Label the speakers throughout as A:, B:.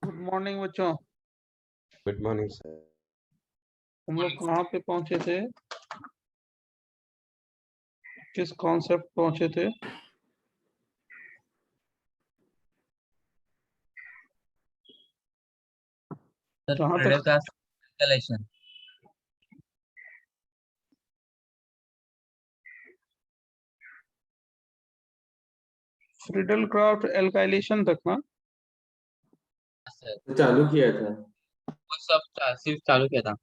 A: Good morning बच्चों।
B: Good morning sir.
A: हम लोग कहाँ पे पहुंचे थे? किस कॉन्सेप्ट पहुंचे थे? कहाँ तक? फ्रीडल क्राफ्ट एल्काइलेशन तक ना?
B: चालू किया था
C: वो सब सिर्फ चालू किया था।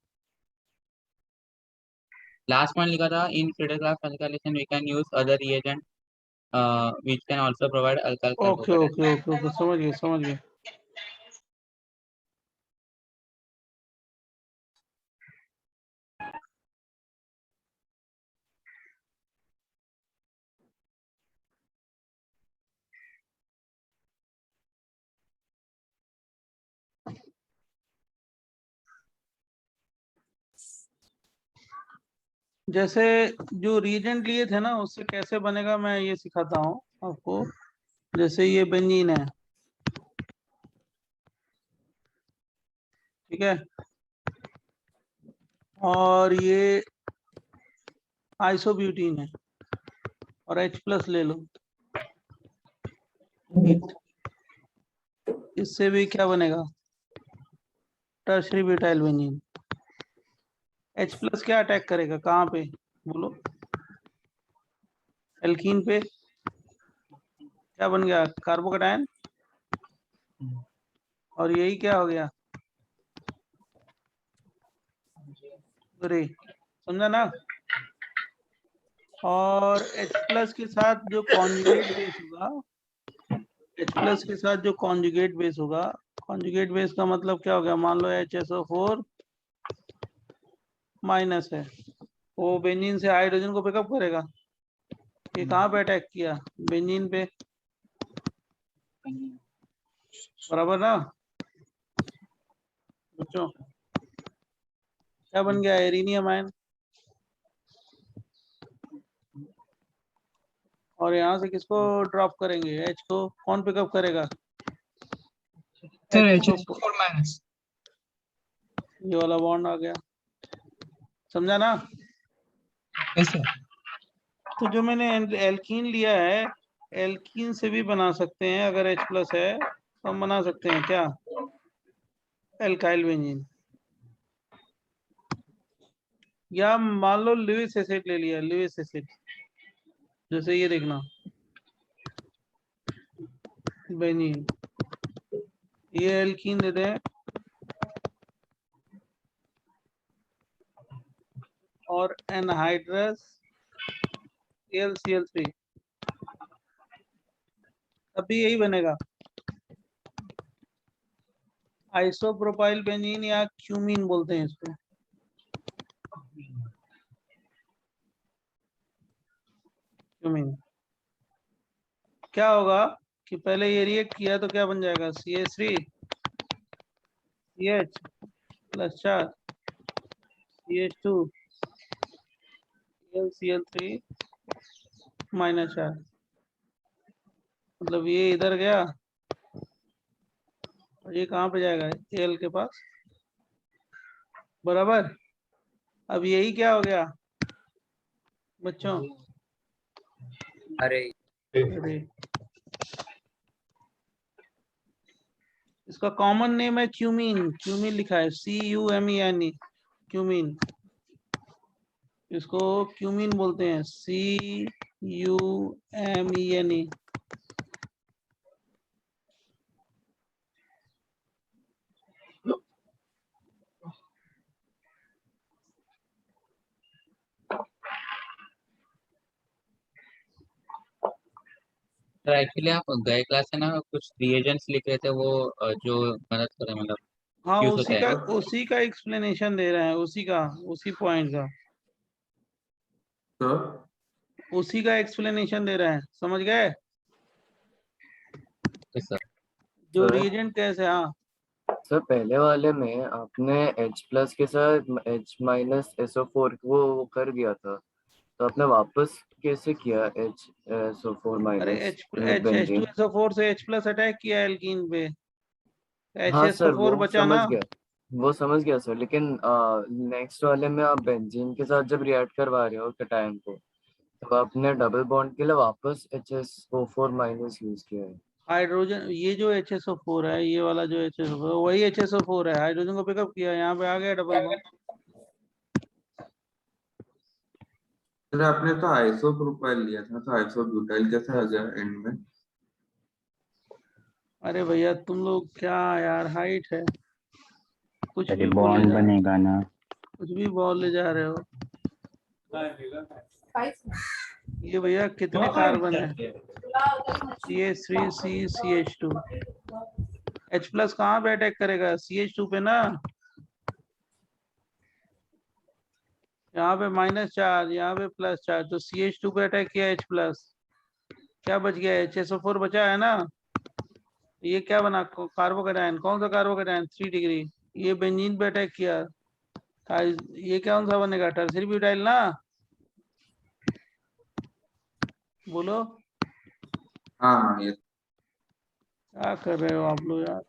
C: लास्ट पॉइंट लिखा था in Friedel Crafts alkylation we can use other reagent which can also provide alkyl
A: okay okay okay okay, समझ गए। जैसे जो रीजेंट लिए थे ना, उससे कैसे बनेगा मैं ये सिखाता हूँ आपको। जैसे ये बेंजीन है, ठीक है, और ये आइसोब्यूटीन है, और H+ ले लो। इससे भी क्या बनेगा? Tertiary butyl benzene. H+ क्या अटैक करेगा, कहाँ पे बोलो? एल्कीन पे। क्या बन गया? कार्बोकेटायन। और यही क्या हो गया? अरे समझा ना? और H+ के साथ जो कॉन्जुगेट बेस होगा, H+ के साथ जो कॉन्जुगेट बेस होगा, कॉन्जुगेट बेस का मतलब क्या हो गया? मान लो HSO4- है, वो बेंजीन से हाइड्रोजन को पिकअप करेगा। ये कहाँ पे अटैक किया? बेंजीन पे, बराबर ना बच्चों? क्या बन गया? एरिनियम आयन। और यहाँ से किसको ड्रॉप करेंगे? H को कौन पिकअप करेगा?
C: -।
A: ये वाला बॉन्ड आ गया, समझा ना? तो जो मैंने एल्कीन लिया है, एल्कीन से भी बना सकते हैं। अगर H+ है तो हम बना सकते हैं क्या? Alkyl benzene. या मान लो लुइस एसिड ले लिया, लुइस एसिड। जैसे ये देखना, बेंजीन, ये एल्कीन देते हैं, और एनहाइड्रस AlCl3, अभी यही बनेगा आइसोप्रोपाइल बेंजीन, या क्यूमीन बोलते हैं इसको। क्यूमीन क्या होगा कि पहले ये रिएक्ट किया तो क्या बन जाएगा? CH3 CH + 4 CH2 AlCl3 -4। मतलब ये इधर गया और ये कहाँ पे जाएगा? Al के पास, बराबर। अब यही क्या हो गया बच्चों?
C: अरे
A: अरे इसका कॉमन नेम है क्यूमीन। क्यूमीन लिखा है CUMEN, क्यूमीन। इसको क्यूमीन बोलते हैं, CUMEN।
C: तो एक्चुअली आप गए क्लास से ना कुछ रिएजेंट्स लिख रहे थे, वो जो मदद करे, मतलब
A: हाँ
C: यूज होता है।
A: उसी का एक्सप्लेनेशन दे रहे हैं, उसी पॉइंट का
B: तो
A: उसी का एक्सप्लेनेशन दे रहे हैं, समझ गए?
C: सर
A: जो
D: सर
A: रिएजेंट कैसे, हाँ
D: सर पहले वाले में आपने H प्लस के साथ H माइनस SO4 वो कर दिया था, तो आपने वापस कैसे किया HSO4
A: अरे
D: minus
A: H
D: with benzene?
A: H2SO4 से H प्लस अटैक किया एल्कीन पे,
D: हाँ सर
A: HSO4
D: वो
A: बचा
D: समझ
A: ना।
D: गया, वो समझ गया सर, लेकिन नेक्स्ट वाले में आप बेंजीन के साथ जब रिएक्ट करवा रहे हो कैटायन को, तो आपने डबल बॉन्ड के लिए वापस HSO4 माइनस यूज किया है।
A: हाइड्रोजन, ये जो HSO4 है, ये वाला जो HSO4 वही HSO4 है, हाइड्रोजन को पिकअप किया, यहाँ पे आ गया डबल बॉन्ड।
B: सर आपने तो आइसो प्रोपाइल लिया था, तो आइसो ब्यूटाइल कैसे आ गया एंड में?
A: अरे भैया तुम लोग क्या यार, हाइट है, कुछ
E: अरे
A: भी बोले
E: बॉन्ड
A: जा
E: बनेगा ना।
A: कुछ भी बोले जा रहे हो। ये भैया कितने कार्बन है? CH3CCH2, H प्लस कहाँ पे अटैक करेगा? CH2 पे ना, यहाँ पे माइनस चार्ज, यहाँ पे प्लस चार्ज, तो CH2 पे अटैक किया H प्लस, क्या बच गया? HSO4 बचा है ना। ये क्या बना? कार्बोकेटायन, कौन सा कार्बोकेटायन? 3 डिग्री। ये बेंजीन पे अटैक किया, ये कौन सा बनेगा? टर्सरी ब्यूटाइल ना, बोलो
B: हाँ हाँ, ये
A: क्या कर रहे हो आप लोग यार।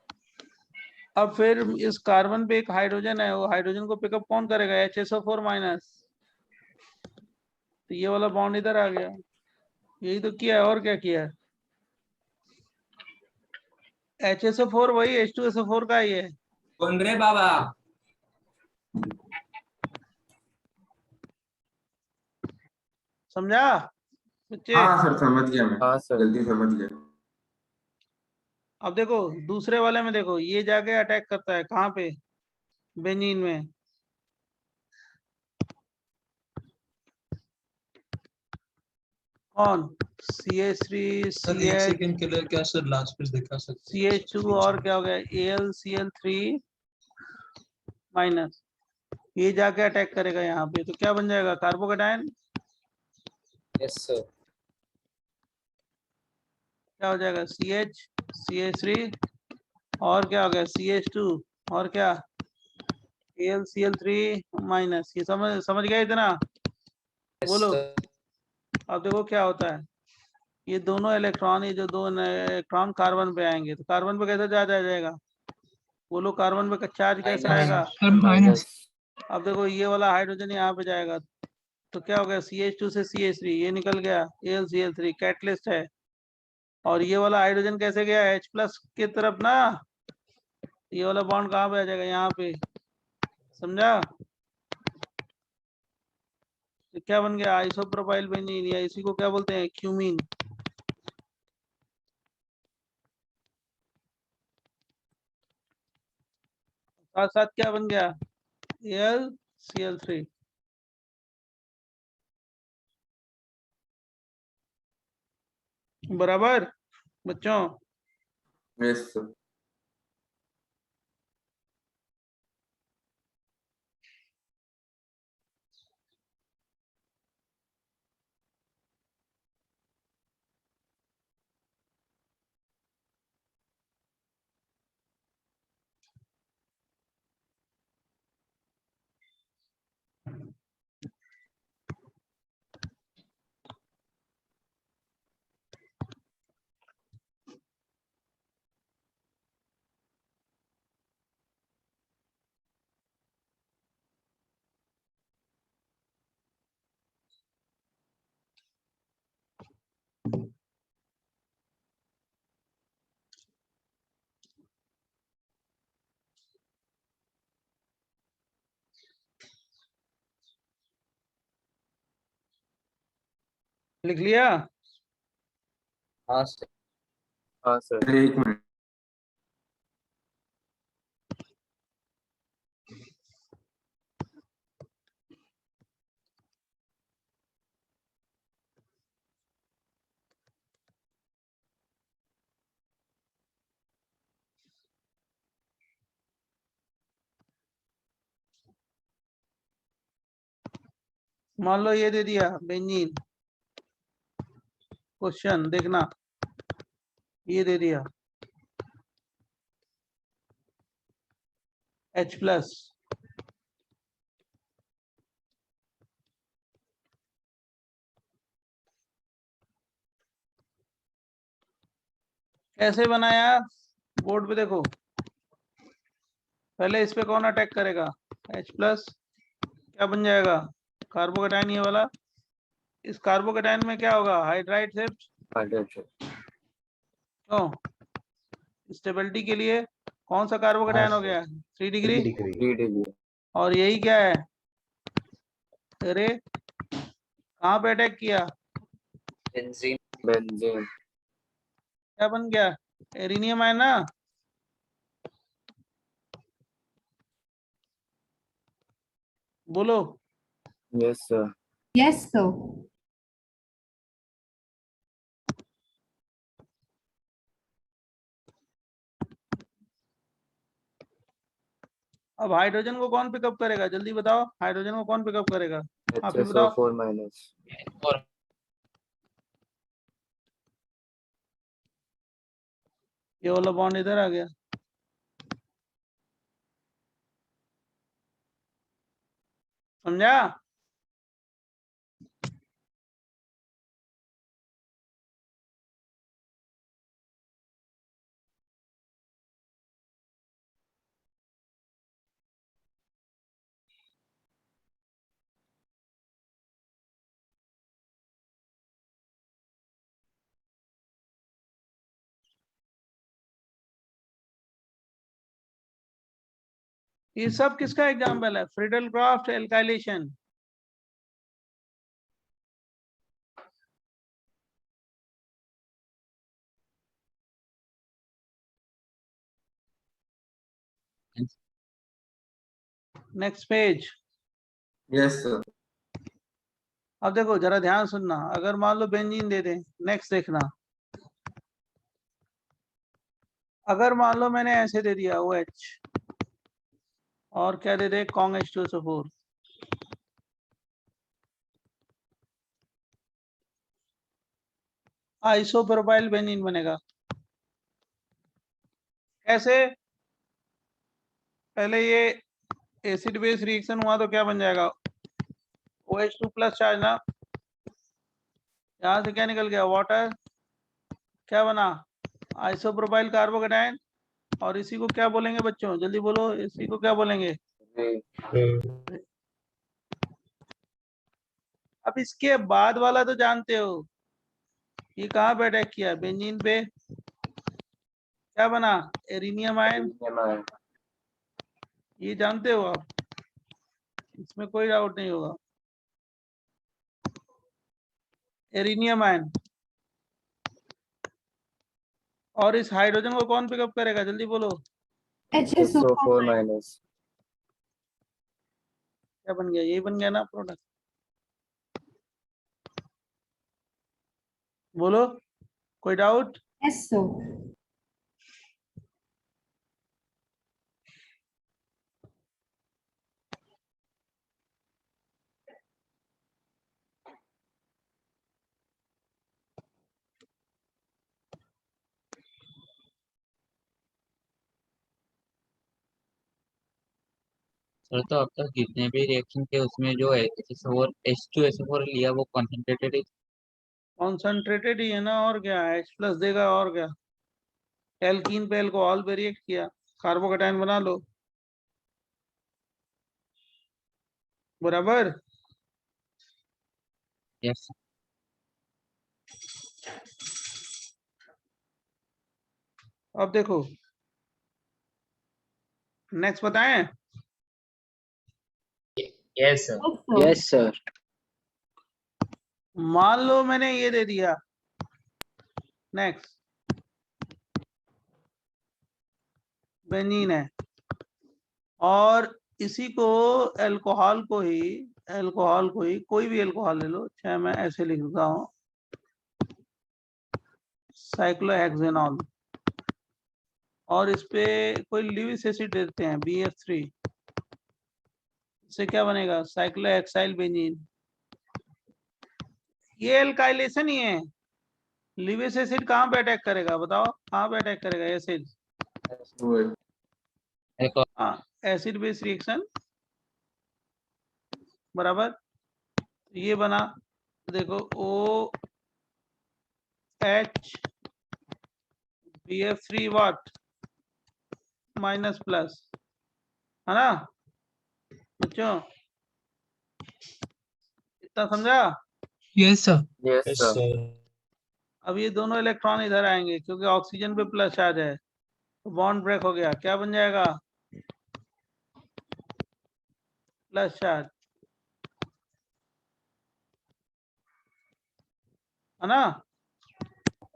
A: अब फिर इस कार्बन पे एक हाइड्रोजन है, वो हाइड्रोजन को पिकअप कौन करेगा? HSO4 माइनस, तो ये वाला बॉन्ड इधर आ गया, यही तो किया है, और क्या किया है? HSO4 वही H2SO4 का ही है।
C: कौन रे बाबा?
A: समझा बच्चे?
B: हाँ सर समझ गया, मैं
D: हाँ सर।
B: जल्दी समझ गया।
A: अब देखो दूसरे वाले में, देखो ये जाके अटैक करता है कहाँ पे? बेंजीन में। कौन? CH3
F: सर एक
A: CH
F: सेकंड के लिए क्या सर लास्ट पेज दिखा सकते हैं?
A: CH2 और क्या हो गया? AlCl3 माइनस, ये जाके अटैक करेगा यहाँ पे, तो क्या बन जाएगा? कार्बोकेटायन।
F: Yes sir.
A: क्या हो जाएगा? CH CH3 और क्या हो गया? CH2 और क्या? AlCl3 minus. ये समझ गए इतना? बोलो। अब देखो क्या होता है, ये दोनों इलेक्ट्रॉन, ये जो दो इलेक्ट्रॉन कार्बन पे आएंगे, तो कार्बन पे कैसे चार्ज आ जाएगा? बोलो, कार्बन पे चार्ज कैसे आएगा?
D: माइनस।
A: अब देखो ये वाला हाइड्रोजन यहाँ पे जाएगा, तो क्या हो गया? CH2 से CH3, ये निकल गया AlCl3, कैटलिस्ट है। और ये वाला हाइड्रोजन कैसे गया? H प्लस की तरफ ना, ये वाला बॉन्ड कहाँ पे आ जाएगा? यहाँ पे। समझा? तो क्या बन गया? आइसोप्रोपाइल बेंजीन, या इसी को क्या बोलते हैं? क्यूमीन। साथ साथ क्या बन गया? AlCl3। बराबर बच्चों?
B: Yes sir.
A: लिख लिया?
F: हाँ सर।
D: हाँ सर।
B: एक मिनट।
A: मान लो ये दे दिया बेंजीन, क्वेश्चन देखना, ये दे दिया H+, कैसे बनाया, बोर्ड पे देखो, पहले इस पे कौन अटैक करेगा, H+, क्या बन जाएगा, कार्बोकेटाइन ये वाला, इस कार्बोकेटाइन में क्या होगा, हाइड्राइड शिफ्ट, क्यों, स्टेबिलिटी के लिए कौन सा कार्बोकेटाइन हो गया, 3 डिग्री,
D: 3 डिग्री
A: और यही क्या है, अरे कहाँ पे अटैक किया,
F: बेंजीन
D: बेंजीन
A: क्या बन गया, एरिनियम है ना, बोलो,
D: यस सर
E: Yes, sir.
A: अब हाइड्रोजन को कौन पिकअप करेगा, जल्दी बताओ, हाइड्रोजन को कौन पिकअप करेगा, आप ही बताओ,
D: HSO4 माइनस
C: और
A: ये वाला बॉन्ड इधर आ गया, समझा, ये सब किसका एग्जाम्पल है, Friedel Crafts alkylation, next page,
B: yes sir.
A: अब देखो जरा ध्यान सुनना, अगर मान लो बेंजीन दे दें, नेक्स्ट देखना, अगर मान लो मैंने ऐसे दे दिया OH और क्या दे दे कॉन्ग H2SO4, आइसोप्रोपाइल बेंजीन बनेगा, कैसे, पहले ये एसिड बेस रिएक्शन हुआ तो क्या बन जाएगा, OH2+ चार्ज ना, यहां से क्या निकल गया, वाटर, क्या बना, आइसोप्रोपाइल कार्बोकेटाइन, और इसी को क्या बोलेंगे बच्चों, जल्दी बोलो, इसी को क्या बोलेंगे, अब इसके बाद वाला तो जानते हो, ये कहाँ पे अटैक किया, बेंजीन पे, क्या बना, एरिनियम आयन, ये जानते हो आप, इसमें कोई डाउट नहीं होगा, एरिनियम आयन, और इस हाइड्रोजन को कौन पिकअप करेगा, जल्दी बोलो,
D: HSO4 माइनस
A: क्या बन गया, यही बन गया ना प्रोडक्ट, बोलो, कोई डाउट,
E: Yes, sir.
C: सर तो अब तक जितने भी रिएक्शन थे उसमें जो H2SO4 लिया वो कॉन्सेंट्रेटेड है।
A: कॉन्सेंट्रेटेड ही है ना, और क्या, H+ देगा, और क्या, एल्कीन पे अल्कोहल पे रिएक्ट किया, कार्बोकेटाइन बना लो, बराबर,
C: यस
A: अब देखो नेक्स्ट बताएं,
F: yes sir
E: Yes, sir.
F: Yes sir
A: मान लो मैंने ये दे दिया, नेक्स्ट बेंजीन है, और इसी को अल्कोहल को ही कोई भी अल्कोहल ले लो, चाहे मैं ऐसे लिख देता हूं, साइक्लोहेक्सेनॉल, और इस पे कोई लिविस एसिड देते हैं BF3, इससे क्या बनेगा, साइक्लोहेक्साइल बेंजीन, ये एल्काइलेशन ही है। लिविस एसिड कहाँ पे अटैक करेगा बताओ, कहाँ पे अटैक करेगा एसिड?
B: OH
C: देखो
A: हाँ, एसिड बेस रिएक्शन बराबर। ये बना, देखो O H BF3 what minus plus, है ना बच्चों? इतना समझा?
E: Yes, sir.
D: Yes,
G: Yes,
D: sir.
G: sir.
A: अब ये दोनों इलेक्ट्रॉन इधर आएंगे क्योंकि ऑक्सीजन पे प्लस चार्ज है, तो बॉन्ड ब्रेक हो गया, क्या बन जाएगा? प्लस चार्ज, है ना?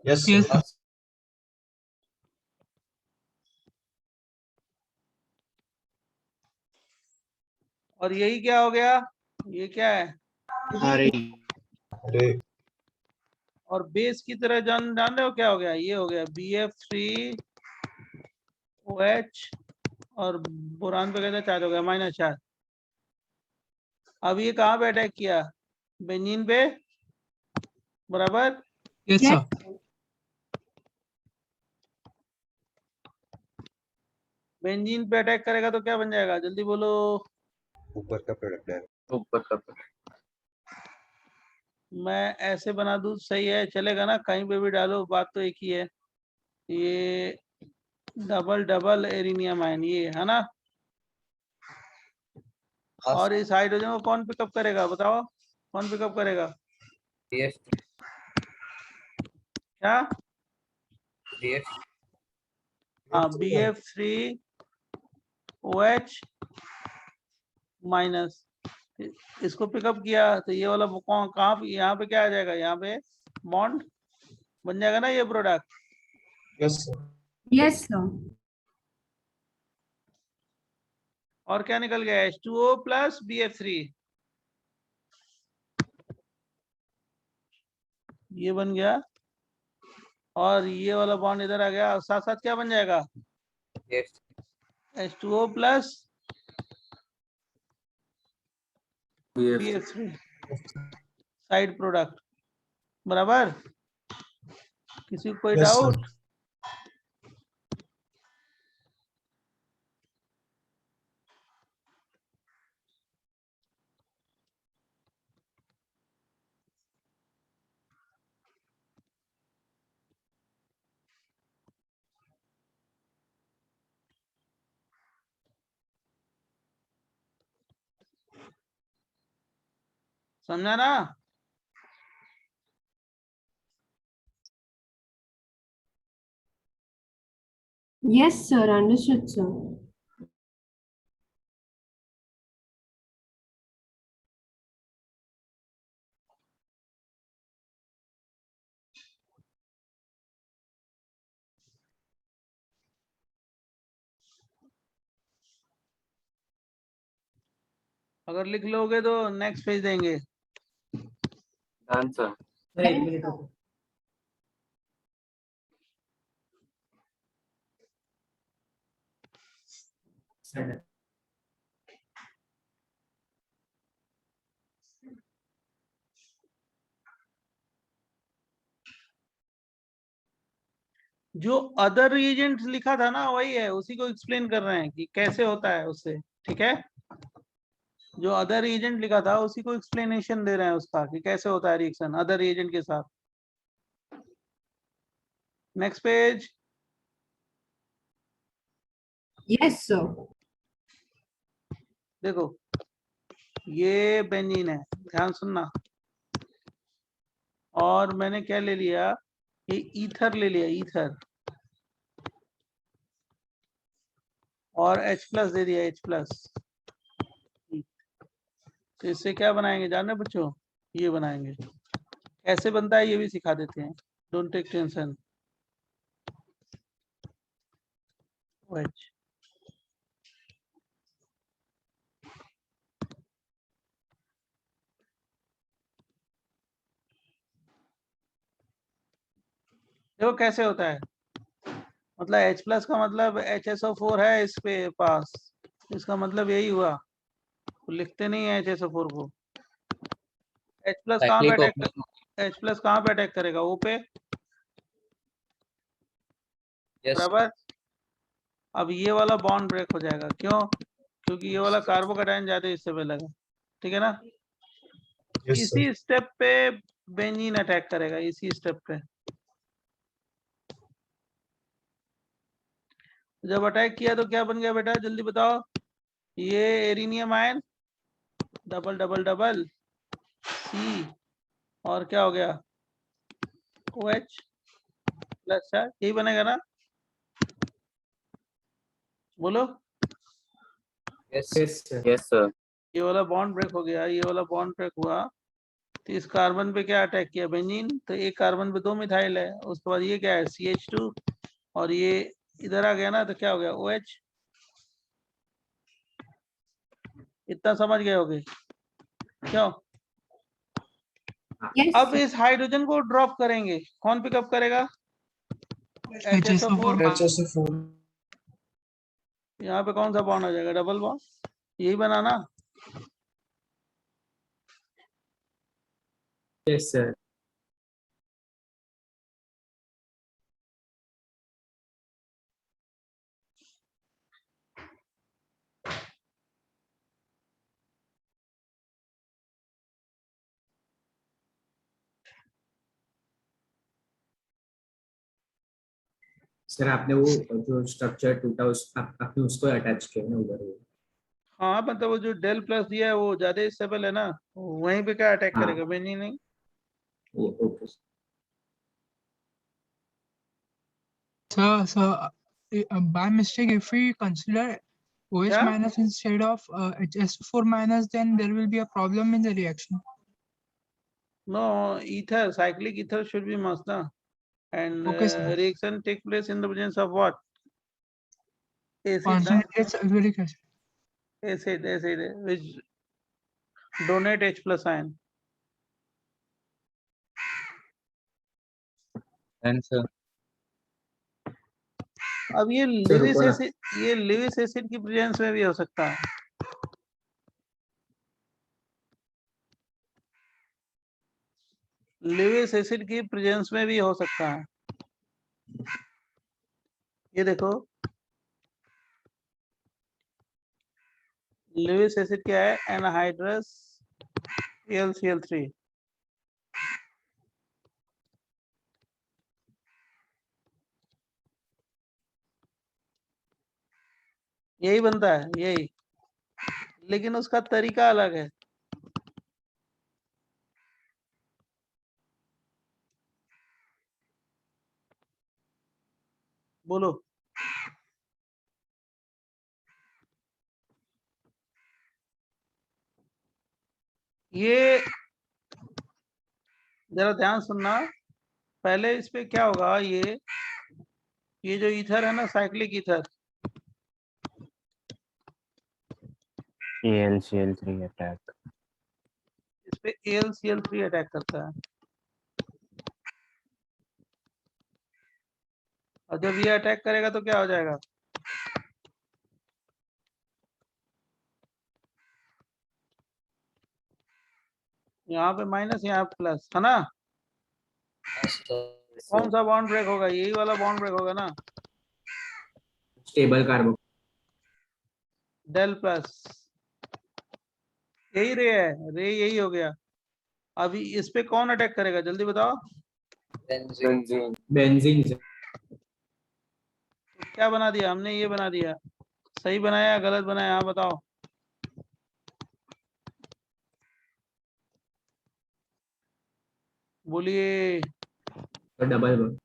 G: Yes,
E: Yes,
G: sir.
E: sir.
A: और यही क्या हो गया, ये क्या है?
G: Array.
A: और बेस की तरह जान रहे हो क्या हो गया? ये हो गया BF3OH और बोरान पे कहते चार्ज हो गया माइनस चार्ज। अब ये कहाँ पे अटैक किया? बेंजीन पे बराबर।
E: Yes, sir.
A: बेंजीन पे अटैक करेगा तो क्या बन जाएगा, जल्दी बोलो।
G: ऊपर का प्रोडक्ट है.
D: ऊपर का
A: मैं ऐसे बना दूं सही है, चलेगा ना? कहीं पे भी डालो, बात तो एक ही है। ये डबल डबल एरिनियम आयन, ये है ना? और इस हाइड्रोजन को कौन पिकअप करेगा बताओ, कौन पिकअप करेगा?
F: BF3
A: क्या? हाँ, BF3OH माइनस, इसको पिकअप किया तो ये वाला कहाँ पे, यहाँ पे क्या आ जाएगा? यहाँ पे बॉन्ड बन जाएगा ना ये product.
G: Yes, sir.
H: Yes, sir.
A: और क्या निकल गया? H2O प्लस BF3, ये बन गया। और ये वाला बॉन्ड इधर आ गया, और साथ साथ क्या बन जाएगा? H2O plus BF3 side product बराबर। किसी को कोई
G: Yes, sir.
A: डाउट? समझा ना?
H: Yes, sir. Understood, sir.
A: अगर लिख लोगे तो नेक्स्ट पेज देंगे।
D: Done, sir.
A: जो अदर रिएजेंट लिखा था ना वही है, उसी को एक्सप्लेन कर रहे हैं कि कैसे होता है उससे, ठीक है? जो अदर रिएजेंट लिखा था उसी को एक्सप्लेनेशन दे रहे हैं उसका कि कैसे होता है रिएक्शन अदर रिएजेंट के साथ। Next page.
H: Yes, sir.
A: देखो ये बेंजीन है, ध्यान सुनना। और मैंने क्या ले लिया, ये ईथर ले लिया, ईथर, और H प्लस दे दिया, H प्लस। तो इससे क्या बनाएंगे जान रहे बच्चों? ये बनाएंगे। कैसे बनता है ये भी सिखा देते हैं, डोंट टेक टेंशन। OH देखो कैसे होता है, मतलब H प्लस का मतलब HSO4 है इस पे पास, इसका मतलब यही हुआ। तो लिखते नहीं है HSO4 को। H प्लस कहाँ पे
C: cyclic
A: attack
C: opening
A: H plus कहाँ पे अटैक करेगा? O पे,
F: Yes, sir.
A: बराबर। अब ये वाला बॉन्ड ब्रेक हो जाएगा, क्यों? क्योंकि ये वाला कार्बोकैटायन ज्यादा इससे पे लगा, ठीक है ना?
G: Yes, sir.
A: इसी स्टेप पे बेंजीन अटैक करेगा, इसी स्टेप पे। जब अटैक किया तो क्या बन गया बेटा, जल्दी बताओ? ये arenium ion double double double C, और क्या हो गया? OH प्लस, यही बनेगा ना? बोलो।
F: Yes, sir.
D: Yes, sir.
A: ये वाला बॉन्ड ब्रेक हो गया, ये वाला बॉन्ड ब्रेक हुआ, तो इस कार्बन पे क्या अटैक किया? बेंजीन। तो एक कार्बन पे 2 मिथाइल है, उसके बाद ये क्या है? CH2, और ये इधर आ गया ना, तो क्या हो गया? OH। इतना समझ गए होगे क्यों?
H: Yes,
A: अब
H: sir.
A: इस हाइड्रोजन को ड्रॉप करेंगे, कौन पिकअप करेगा? HSO4।
G: HSO4.
A: यहाँ पे कौन सा बॉन्ड हो जाएगा? डबल बॉन्ड, यही बना ना?
F: Yes, sir.
I: सर आपने वो जो स्ट्रक्चर टूटा आपने उसको अटैच किया ना उधर वो।
A: हाँ, मतलब वो जो डेल प्लस दिया है वो ज्यादा स्टेबल है ना, वहीं पे क्या अटैक
I: हाँ।
A: करेगा? बेंजीन नहीं।
I: Okay
E: So, by mistake, if we consider OH
A: Yeah.
E: minus instead of HS4 minus, then there will be a problem in the reaction.
A: No, ether, cyclic ether should be must na. And
E: Okay, sir.
A: reaction take place in the presence of what? Acid, na?
E: Concentrated sulfuric acid.
A: Acid, which donate H plus ion.
C: Then sir,
A: अब ये
I: sir
A: Lewis
I: रुको ना।
A: Acid, ये Lewis acid की presence में भी हो सकता है। लिविस एसिड की प्रेजेंस में भी हो सकता है। ये देखो, लिविस एसिड क्या है? Anhydrous AlCl3। यही बनता है, यही, लेकिन उसका तरीका अलग है। बोलो। ये जरा ध्यान सुनना, पहले इस पे क्या होगा? ये जो ईथर है ना, साइक्लिक ईथर,
D: AlCl3 अटैक।
A: इस पे AlCl3 अटैक करता है, और जब ये अटैक करेगा तो क्या हो जाएगा? यहाँ पे माइनस, यहाँ पे प्लस, है ना?
F: Yes, sir.
A: कौन सा बॉन्ड ब्रेक होगा? यही वाला बॉन्ड ब्रेक होगा ना,
I: स्टेबल कार्बो।
A: डेल प्लस, यही रे है, रे यही हो गया। अभी इस पे कौन अटैक करेगा? जल्दी बताओ।
F: Benzene.
D: Benzene.
I: बेंजीन
A: क्या बना दिया हमने? ये बना दिया। सही बनाया या गलत बनाया? हाँ बताओ। बोलिए।
I: Double bond.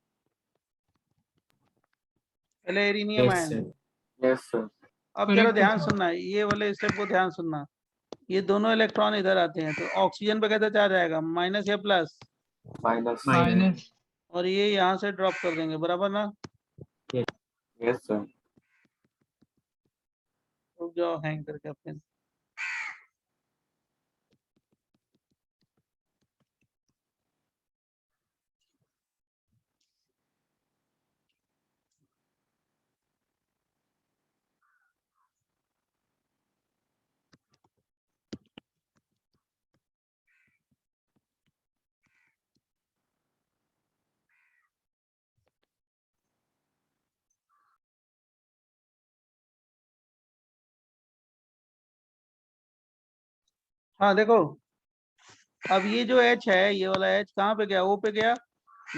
A: पहले arenium
I: yes
A: ion.
I: Sir.
D: Yes, sir.
A: अब जरा
E: Correct,
A: ध्यान
E: sir.
A: सुनना, ये वाले स्टेप को ध्यान सुनना। ये दोनों इलेक्ट्रॉन इधर आते हैं, तो ऑक्सीजन पे कैसे चार्ज आएगा? माइनस या प्लस?
D: Minus.
E: Minus.
A: और ये यहाँ से ड्रॉप कर देंगे, बराबर ना?
D: Yes, sir.
A: रुक जाओ, हैंग करके अपने। हाँ देखो, अब ये जो H है, ये वाला H कहाँ पे गया, O पे गया,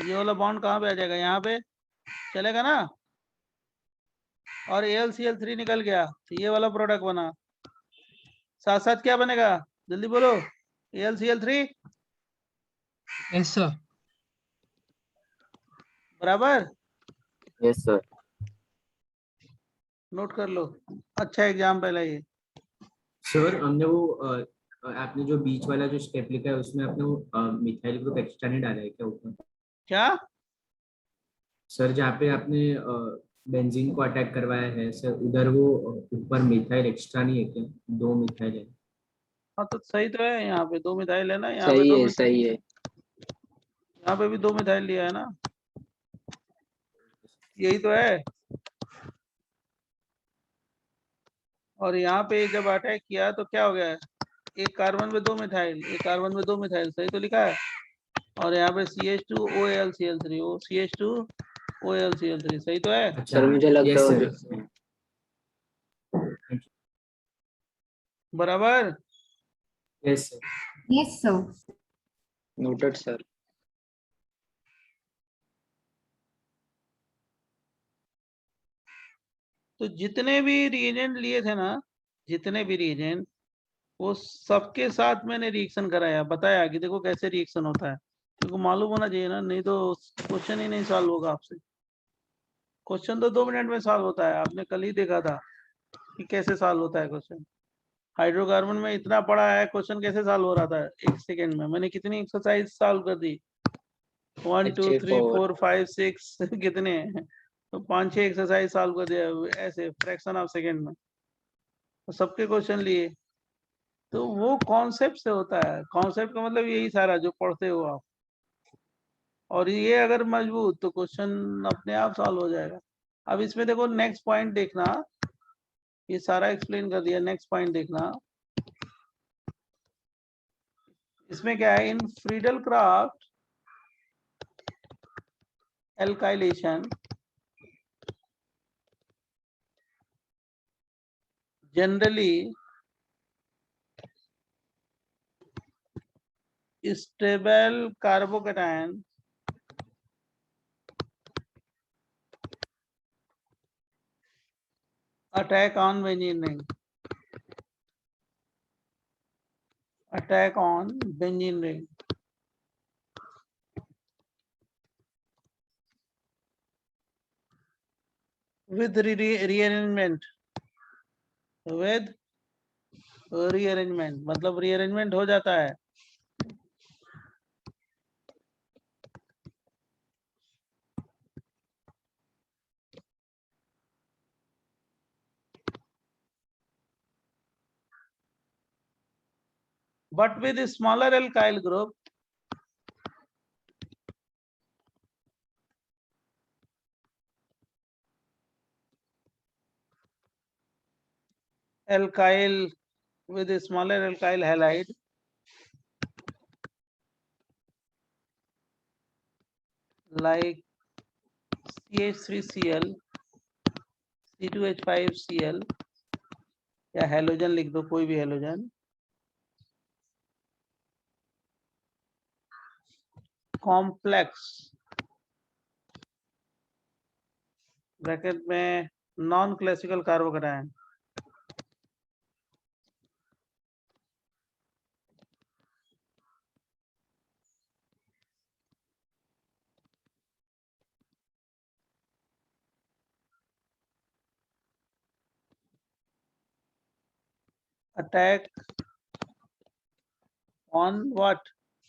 A: ये वाला बॉन्ड कहाँ पे आ जाएगा, यहाँ पे चलेगा ना, और AlCl3 निकल गया, तो ये वाला प्रोडक्ट बना, साथ साथ क्या बनेगा, जल्दी बोलो, AlCl3
E: Yes, sir.
A: बराबर,
D: Yes, sir.
A: नोट कर लो, अच्छा एग्जाम्पल है ये।
I: सर हमने वो आपने जो बीच वाला जो स्टेप लिखा है उसमें आपने वो मिथाइल ग्रुप एक्स्ट्रा नहीं डाला है क्या ऊपर?
A: क्या
I: सर जहाँ पे आपने बेंजीन को अटैक करवाया है सर, उधर वो ऊपर मिथाइल एक्स्ट्रा नहीं है क्या? 2 मिथाइल है।
A: हाँ तो सही तो है, यहाँ पे 2 मिथाइल है ना, यहाँ पे
F: सही
A: 2
F: है,
A: मिथाइल,
F: सही है।
A: यहाँ पे भी 2 मिथाइल लिया है ना, यही तो है। और यहाँ पे जब अटैक किया तो क्या हो गया, एक कार्बन में 2 मिथाइल, एक कार्बन में 2 मिथाइल, सही तो लिखा है। और यहाँ पे CH2OAlCl3, ओ CH2OAlCl3, सही तो है।
I: अच्छा,
F: सर मुझे लगता
I: yes,
F: है
I: sir.
A: बराबर,
I: Yes, sir.
H: Yes, sir.
F: Noted sir.
A: तो जितने भी रिएजेंट लिए थे ना, जितने भी रिएजेंट, वो सबके साथ मैंने रिएक्शन कराया, बताया कि देखो कैसे रिएक्शन होता है, तुमको मालूम होना चाहिए ना, नहीं तो क्वेश्चन ही नहीं सॉल्व होगा आपसे। क्वेश्चन तो 2 मिनट में सॉल्व होता है, आपने कल ही देखा था कि कैसे सॉल्व होता है क्वेश्चन। हाइड्रोकार्बन में इतना पड़ा है, क्वेश्चन कैसे सॉल्व हो रहा था 1 सेकेंड में, मैंने कितनी एक्सरसाइज सॉल्व कर दी, 1 2 3 4 5 6 कितने, तो 5 6 एक्सरसाइज सॉल्व कर दिया ऐसे फ्रैक्शन ऑफ सेकेंड में, तो सबके क्वेश्चन लिए। तो वो कॉन्सेप्ट से होता है, कॉन्सेप्ट का मतलब यही सारा जो पढ़ते हो आप, और ये अगर मजबूत तो क्वेश्चन अपने आप सॉल्व हो जाएगा। अब इसमें देखो नेक्स्ट पॉइंट देखना, ये सारा एक्सप्लेन कर दिया, नेक्स्ट पॉइंट देखना, इसमें क्या है, in Friedel Crafts alkylation generally stable carbocation attack on benzene ring, attack on benzene ring, with rearrangement, with rearrangement मतलब rearrangement हो जाता है, but with a smaller alkyl group alkyl, with a smaller alkyl halide like CH3Cl, C2H5Cl, या halogen लिख दो, कोई भी halogen, complex bracket में non classical carbocation, attack on what,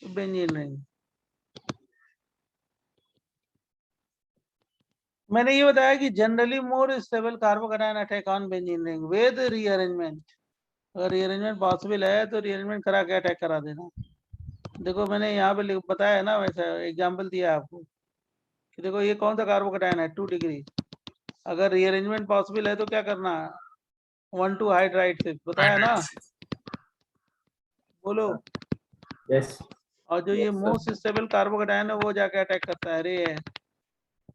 A: benzene ring। मैंने ये बताया कि generally more stable carbocation attack on benzene ring with rearrangement, अगर रीअरेंजमेंट पॉसिबल है तो रीअरेंजमेंट करा के अटैक करा देना। देखो मैंने यहाँ पे बताया है ना, वैसा एग्जांपल दिया आपको कि देखो ये कौन सा कार्बोकेटायन है 2 डिग्री, अगर रीअरेंजमेंट पॉसिबल है तो क्या करना है, 1,2 हाइड्राइड से, बताया ना, बोलो।
I: Yes.
A: और जो ये
D: Yes, sir.
A: Most stable carbocation है वो जाके अटैक करता है, अरे ये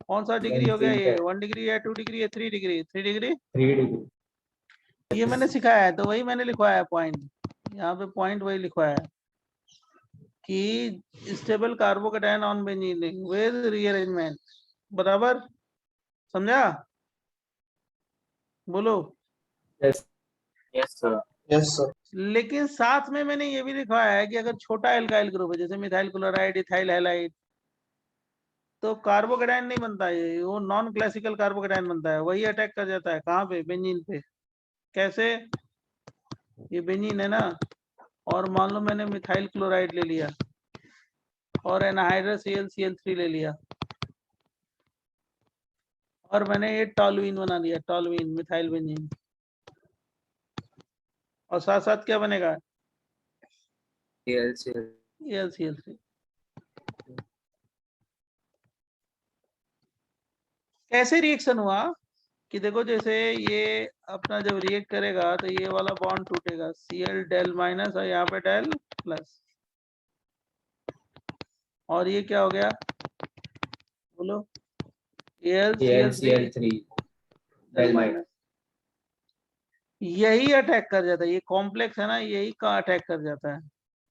A: कौन सा डिग्री हो गया, ये 1 डिग्री है, 2 डिग्री है, 3 डिग्री, 3 डिग्री,
I: 3 degree.
A: ये मैंने सिखाया है, तो वही मैंने लिखवाया है पॉइंट। यहाँ पे पॉइंट वही लिखा है कि stable carbocation on benzene with rearrangement, बराबर समझा? बोलो।
D: Yes sir.
G: Yes, sir.
A: लेकिन साथ में मैंने ये भी लिखवाया है कि अगर छोटा एल्काइल ग्रुप है जैसे मिथाइल क्लोराइड, इथाइल हैलाइड, तो कार्बोकेटायन नहीं बनता है, वो नॉन क्लासिकल कार्बोकेटायन बनता है, वही अटैक कर जाता है कहाँ पे? बेंजीन पे। कैसे? ये बेंजीन है ना, और मान लो मैंने मिथाइल क्लोराइड ले लिया और एनहाइड्रस Cl3 ले लिया और मैंने ये टॉलुइन बना दिया, टॉलुइन मिथाइल बेंजीन, और साथ साथ क्या बनेगा? Cl3। कैसे रिएक्शन हुआ कि देखो जैसे ये अपना जब रिएक्ट करेगा तो ये वाला बॉन्ड टूटेगा, Cl डेल माइनस और यहाँ पे डेल प्लस, और ये क्या हो गया बोलो?
I: AlCl3
A: del minus. यही अटैक कर जाता है, ये कॉम्प्लेक्स है ना, यही का अटैक कर जाता है,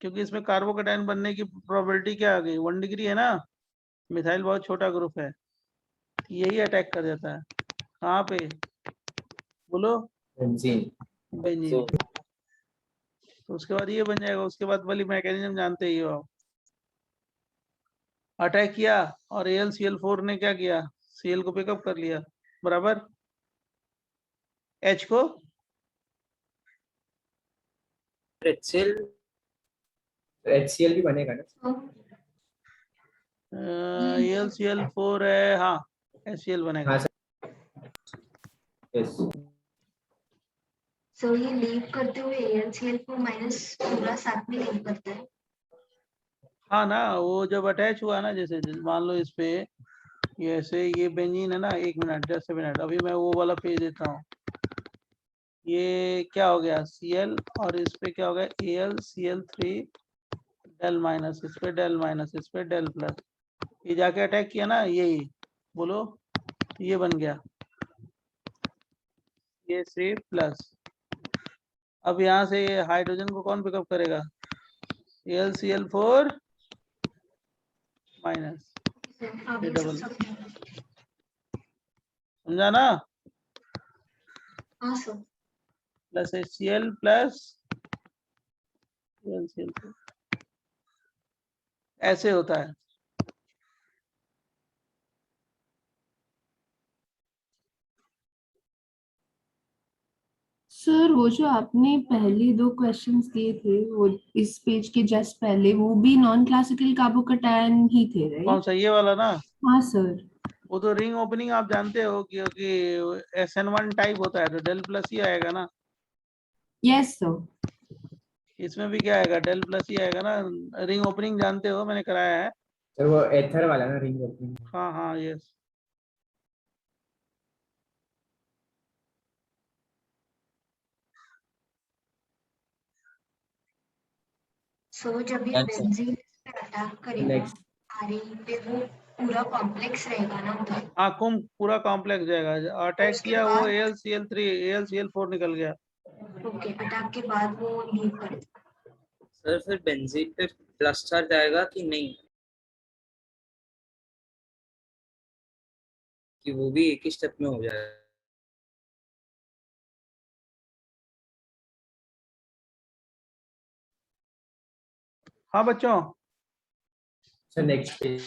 A: क्योंकि इसमें कार्बोकेटायन बनने की प्रोबेबिलिटी क्या आ गई? 1 डिग्री है ना, मिथाइल बहुत छोटा ग्रुप है, यही अटैक कर जाता है कहाँ पे बोलो?
I: बेंजीन।
A: बेंजीन। तो उसके बाद ये बन जाएगा, उसके बाद वाली मैकेनिज्म जानते ही हो आप। अटैक किया और AlCl4 ने क्या किया? Cl को पिकअप कर लिया, बराबर। H को
I: HCl भी बनेगा ना?
A: AlCl4 है, हाँ HCl बनेगा।
I: हाँ सर। यस।
J: सो ये लीव करते हुए AlCl4 माइनस पूरा साथ में लीव करता है।
A: हाँ ना, वो जब अटैच हुआ ना, जैसे मान लो इस पे ये ऐसे, ये बेंजीन है ना, 1 मिनट 10 मिनट, अभी मैं वो वाला पेज देता हूँ। ये क्या हो गया? Cl, और इस पे क्या हो गया? AlCl3 डेल माइनस, इस पे डेल माइनस, इस पे डेल प्लस, ये जाके अटैक किया ना, यही बोलो, ये बन गया ये C प्लस। अब यहाँ से ये हाइड्रोजन को कौन पिकअप करेगा? AlCl4 माइनस, ये डबल, समझा ना?
J: हाँ sir.
A: Plus HCl plus AlCl4, ऐसे होता है।
H: सर वो जो आपने पहले 2 क्वेश्चंस दिए थे वो इस पेज के जस्ट पहले, वो भी नॉन क्लासिकल कार्बोकेटायन ही थे,
A: कौन
H: राइट?
A: सा? ये वाला ना?
H: हाँ सर।
A: वो तो रिंग ओपनिंग आप जानते हो, क्योंकि SN1 टाइप होता है तो डेल प्लस ही आएगा ना।
H: Yes sir.
A: इसमें भी क्या आएगा? डेल प्लस ही आएगा ना। रिंग ओपनिंग जानते हो, मैंने कराया है।
I: सर वो एथर वाला ना, रिंग ओपनिंग।
A: हाँ हाँ, यस।
J: सो जब ये
C: Yes, sir.
J: बेंजीन पे अटैक करेगा
I: नेक्स्ट।
J: आरई पे, वो पूरा कॉम्प्लेक्स रहेगा ना उधर?
A: हाँ, कुम पूरा कॉम्प्लेक्स जाएगा। अटैक
J: उसके
A: किया, वो
J: बाद
A: AlCl3 AlCl4 निकल गया।
J: ओके, अटैक के बाद वो लीव करेगा।
C: सर फिर बेंजीन पे प्लस चार्ज आएगा कि नहीं, कि वो भी एक ही स्टेप में हो जाएगा?
A: हाँ बच्चों,
I: sir next page.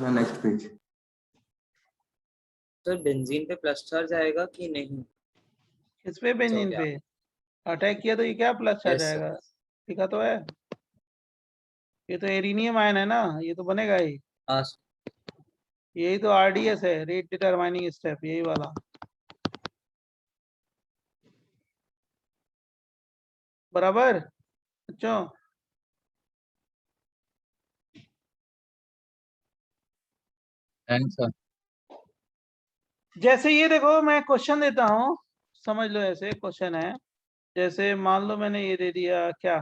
B: Next page.
C: Sir benzene पे प्लस चार्ज आएगा कि नहीं?
A: इस पे बेंजीन पे अटैक किया तो ये क्या प्लस चार्ज
C: Yes, sir.
A: आएगा? लिखा तो है, ये तो एरिनियम आयन है ना, ये तो बनेगा ही।
C: हाँ
A: यही तो RDS है, रेट डिटरमाइनिंग स्टेप, यही वाला, बराबर बच्चों।
C: सर।
A: जैसे ये देखो, मैं क्वेश्चन देता हूँ, समझ लो। ऐसे क्वेश्चन है, जैसे मान लो मैंने ये दे दिया क्या,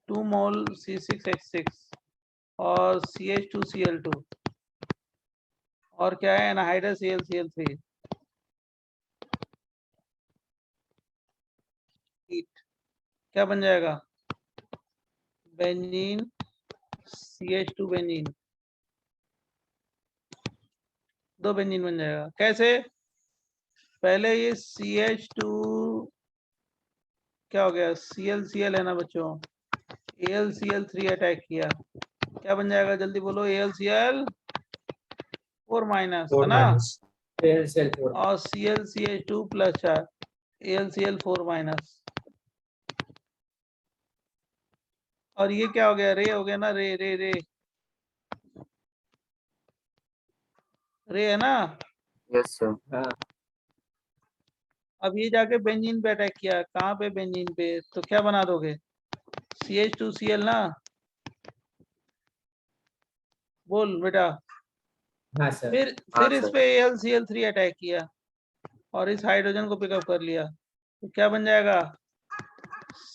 A: 2 मोल C6H6 और CH2Cl2 और क्या है, एनहाइड्रस AlCl3। क्या बन जाएगा? बेंजीन CH2 बेंजीन, 2 बेंजीन बन जाएगा। कैसे? पहले ये CH2 क्या हो गया, ClCl है ना बच्चों, AlCl3 अटैक किया, क्या बन जाएगा जल्दी बोलो? AlCl4 माइनस है ना,
I: AlCl4
A: और ClCH2 प्लस AlCl4 माइनस। और ये क्या हो गया? रे हो गया ना, रे रे रे रे है ना।
D: Yes sir.
I: हाँ
A: अब ये जाके बेंजीन पे अटैक किया, कहाँ पे? बेंजीन पे। तो क्या बना दोगे? CH2Cl ना, बोल बेटा।
I: हाँ सर।
A: फिर इस पे AlCl3 अटैक किया और इस हाइड्रोजन को पिकअप कर लिया, तो क्या बन जाएगा?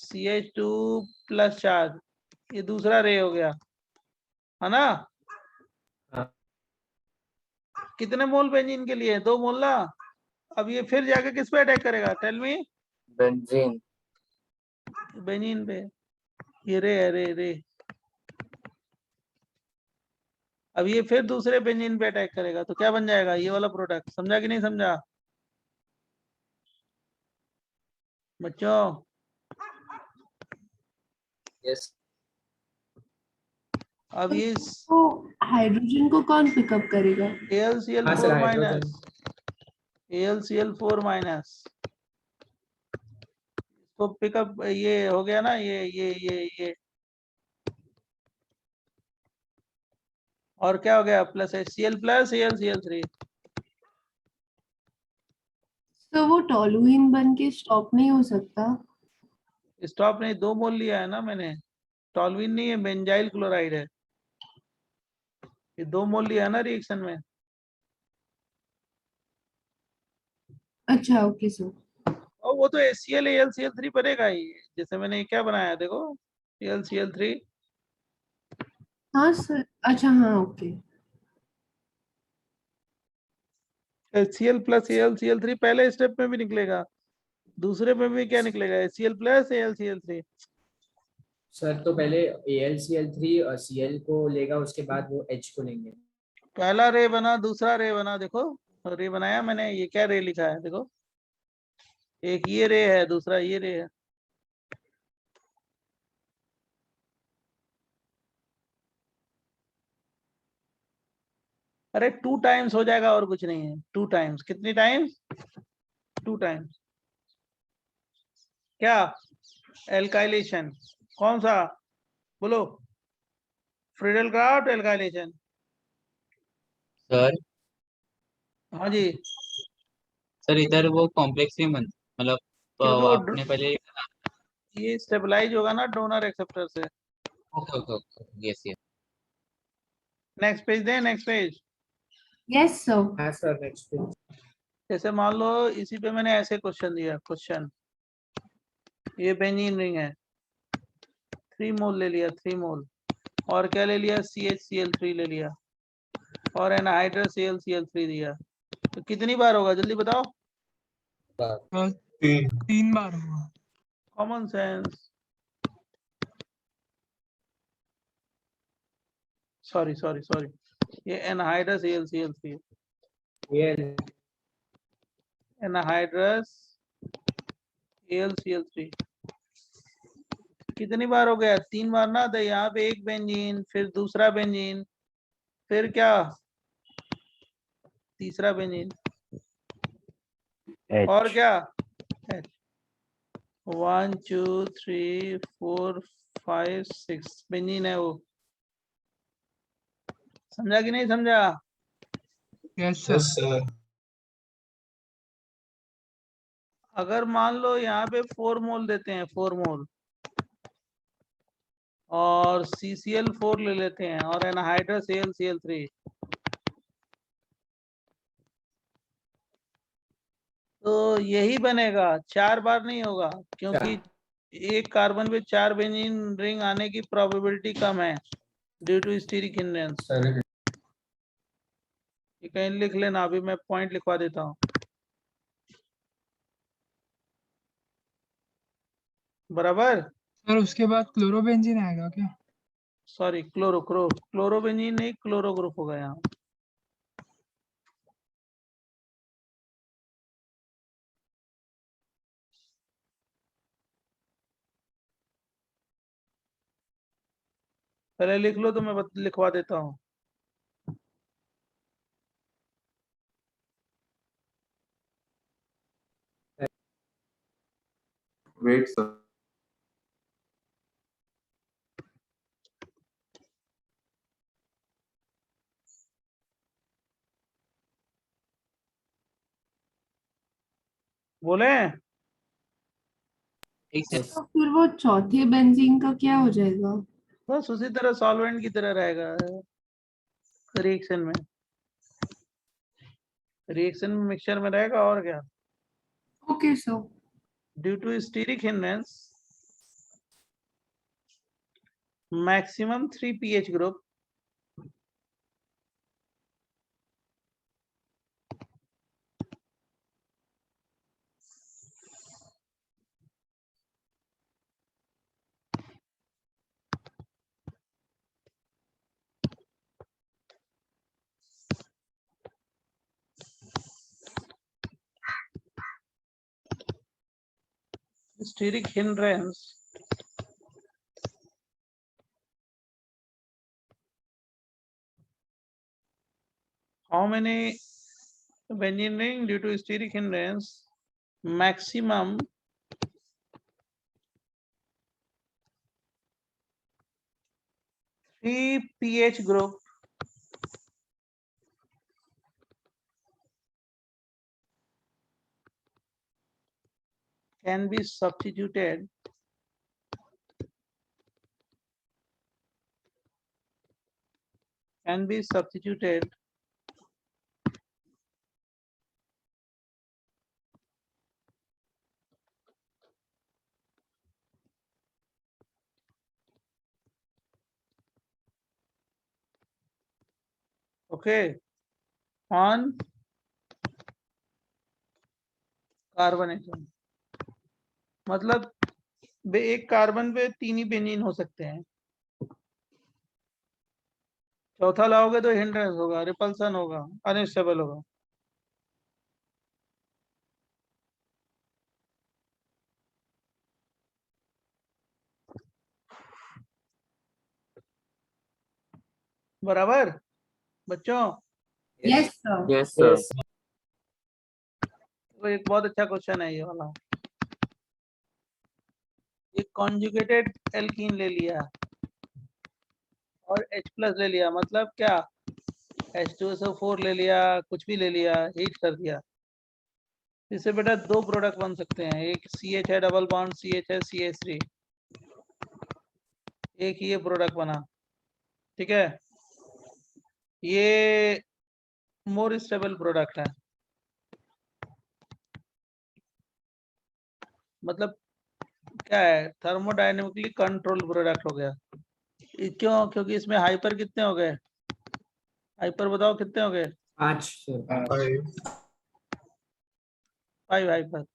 A: CH2 प्लस चार्ज, ये दूसरा रे हो गया है ना।
I: हाँ।
A: कितने मोल बेंजीन के लिए? 2 मोल ना। अब ये फिर जाके किस पे अटैक करेगा? Tell me.
D: बेंजीन।
A: बेंजीन पे। ये रे है, रे रे। अब ये फिर दूसरे बेंजीन पे अटैक करेगा, तो क्या बन जाएगा? ये वाला प्रोडक्ट। समझा कि नहीं समझा बच्चों?
I: यस।
A: अब ये
H: तो हाइड्रोजन को कौन पिकअप करेगा?
I: हाँ sir,
A: AlCl4
I: hydrogen.
A: Minus, AlCl4 minus तो पिकअप ये हो गया ना, ये और क्या हो गया? Plus HCl plus AlCl3।
H: तो वो टॉलुइन बन के स्टॉप नहीं हो सकता?
A: स्टॉप नहीं, 2 मोल लिया है ना मैंने, टॉलविन नहीं है, बेंजाइल क्लोराइड है। ये 2 मोल लिया है ना रिएक्शन में।
H: अच्छा ओके सर।
A: और वो तो HCl AlCl3 बनेगा ही, जैसे मैंने ये क्या बनाया देखो, AlCl3।
H: हाँ सर, अच्छा हाँ ओके।
A: HCl प्लस AlCl3 पहले स्टेप में भी निकलेगा, दूसरे में भी क्या निकलेगा? HCl plus AlCl3।
I: सर तो पहले AlCl3 और Cl को लेगा, उसके बाद वो H को लेंगे।
A: पहला रे बना, दूसरा रे बना, देखो रे बनाया मैंने, ये क्या रे लिखा है देखो, एक ये रे है, दूसरा ये रे है। अरे 2 टाइम्स हो जाएगा और कुछ नहीं है। 2 टाइम्स, कितनी टाइम्स? 2 टाइम्स। क्या? एल्काइलेशन। कौन सा बोलो? Friedel Crafts alkylation.
C: सर
A: हाँ जी।
C: सर इधर वो कॉम्प्लेक्स ही मतलब
A: क्योंकि वो
C: आपने पहले।
A: ये स्टेबलाइज होगा ना डोनर एक्सेप्टर से।
C: Okay okay okay, yes yes.
A: Next page दे, नेक्स्ट पेज।
H: Yes sir.
I: हाँ सर, नेक्स्ट पेज।
A: जैसे मान लो इसी पे मैंने ऐसे क्वेश्चन दिया, क्वेश्चन ये बेंजीन रिंग है, 3 मोल ले लिया, 3 मोल, और क्या ले लिया? CHCl3 ले लिया, और एनहाइड्रस AlCl3 दिया, तो कितनी बार होगा जल्दी बताओ?
E: 3 बार हुआ।
A: Common sense. Sorry sorry sorry, ये एनहाइड्रस AlCl3,
I: ये
A: एनहाइड्रस AlCl3 कितनी बार हो गया? 3 बार ना। तो यहाँ पे एक बेंजीन, फिर दूसरा बेंजीन, फिर क्या? तीसरा बेंजीन, और क्या? 1 2 3 4 5 6 बेंजीन है वो। समझा कि नहीं समझा?
E: Yes sir.
A: अगर मान लो यहाँ पे 4 मोल देते हैं, 4 मोल, और CCl4 ले लेते हैं, और एनहाइड्रस AlCl3, तो यही बनेगा। 4 बार नहीं होगा, क्योंकि एक कार्बन पे 4 बेंजीन रिंग आने की प्रोबेबिलिटी कम है ड्यू टू स्टीरिक हिंड्रेंस। ये कहीं लिख लेना, अभी मैं पॉइंट लिखवा देता हूँ। बराबर।
E: सर उसके बाद क्लोरोबेंजीन आएगा क्या?
A: सॉरी क्लोरोबेंजीन नहीं, क्लोरो ग्रुप होगा यहाँ। पहले लिख लो तो मैं लिखवा देता हूँ।
B: वेट सर,
A: बोले
C: ठीक है।
H: तो फिर वो चौथे बेंजीन का क्या हो जाएगा?
A: बस उसी तरह सॉल्वेंट की तरह रहेगा रिएक्शन में। रिएक्शन में मिक्सचर में रहेगा और क्या।
H: Okay sir.
A: Due to steric hindrance maximum 3 pH group steric hindrance how many benzene ring due to steric hindrance maximum 3 pH group can be substituted okay on carbon atom. मतलब एक carbon पे 3 ही benzene हो सकते हैं, चौथा लाओगे तो hindrance होगा, रिपल्सन होगा, अनस्टेबल होगा। बराबर बच्चों।
H: Yes sir.
D: Yes sir.
A: तो एक बहुत अच्छा क्वेश्चन है ये वाला। एक कॉन्जुगेटेड एल्कीन ले लिया और H+ ले लिया, मतलब क्या H2SO4 ले लिया, कुछ भी ले लिया, हीट कर दिया। इससे बेटा दो प्रोडक्ट बन सकते हैं, एक CH है डबल बॉन्ड CH है CH3, एक ये प्रोडक्ट बना। ठीक है, ये मोर स्टेबल प्रोडक्ट है, मतलब क्या है, थर्मोडायनेमिकली कंट्रोल प्रोडक्ट हो गया। क्यों? क्योंकि इसमें हाइपर कितने हो गए? हाइपर बताओ कितने हो गए?
I: 5 सर।
A: 5 हाइपर।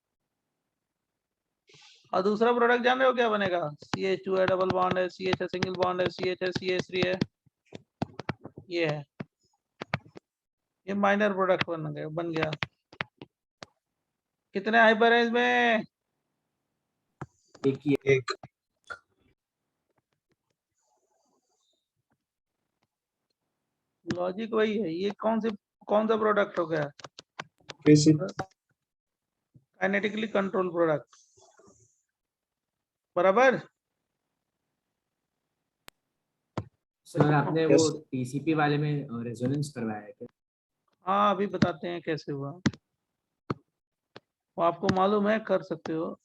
A: और दूसरा प्रोडक्ट जान रहे हो क्या बनेगा? CH2 है डबल बॉन्ड है, CH है सिंगल बॉन्ड है, CH है CH3 है, ये है, ये माइनर प्रोडक्ट बन गया। कितने हाइपर है इसमें?
I: एक ही
A: लॉजिक वही है। ये कौन सा प्रोडक्ट हो गया? Kinetically control product. बराबर।
I: सर आपने वो टीसीपी वाले में रेजोनेंस करवाया है क्या?
A: हाँ अभी बताते हैं कैसे हुआ, वो आपको मालूम है, कर सकते हो।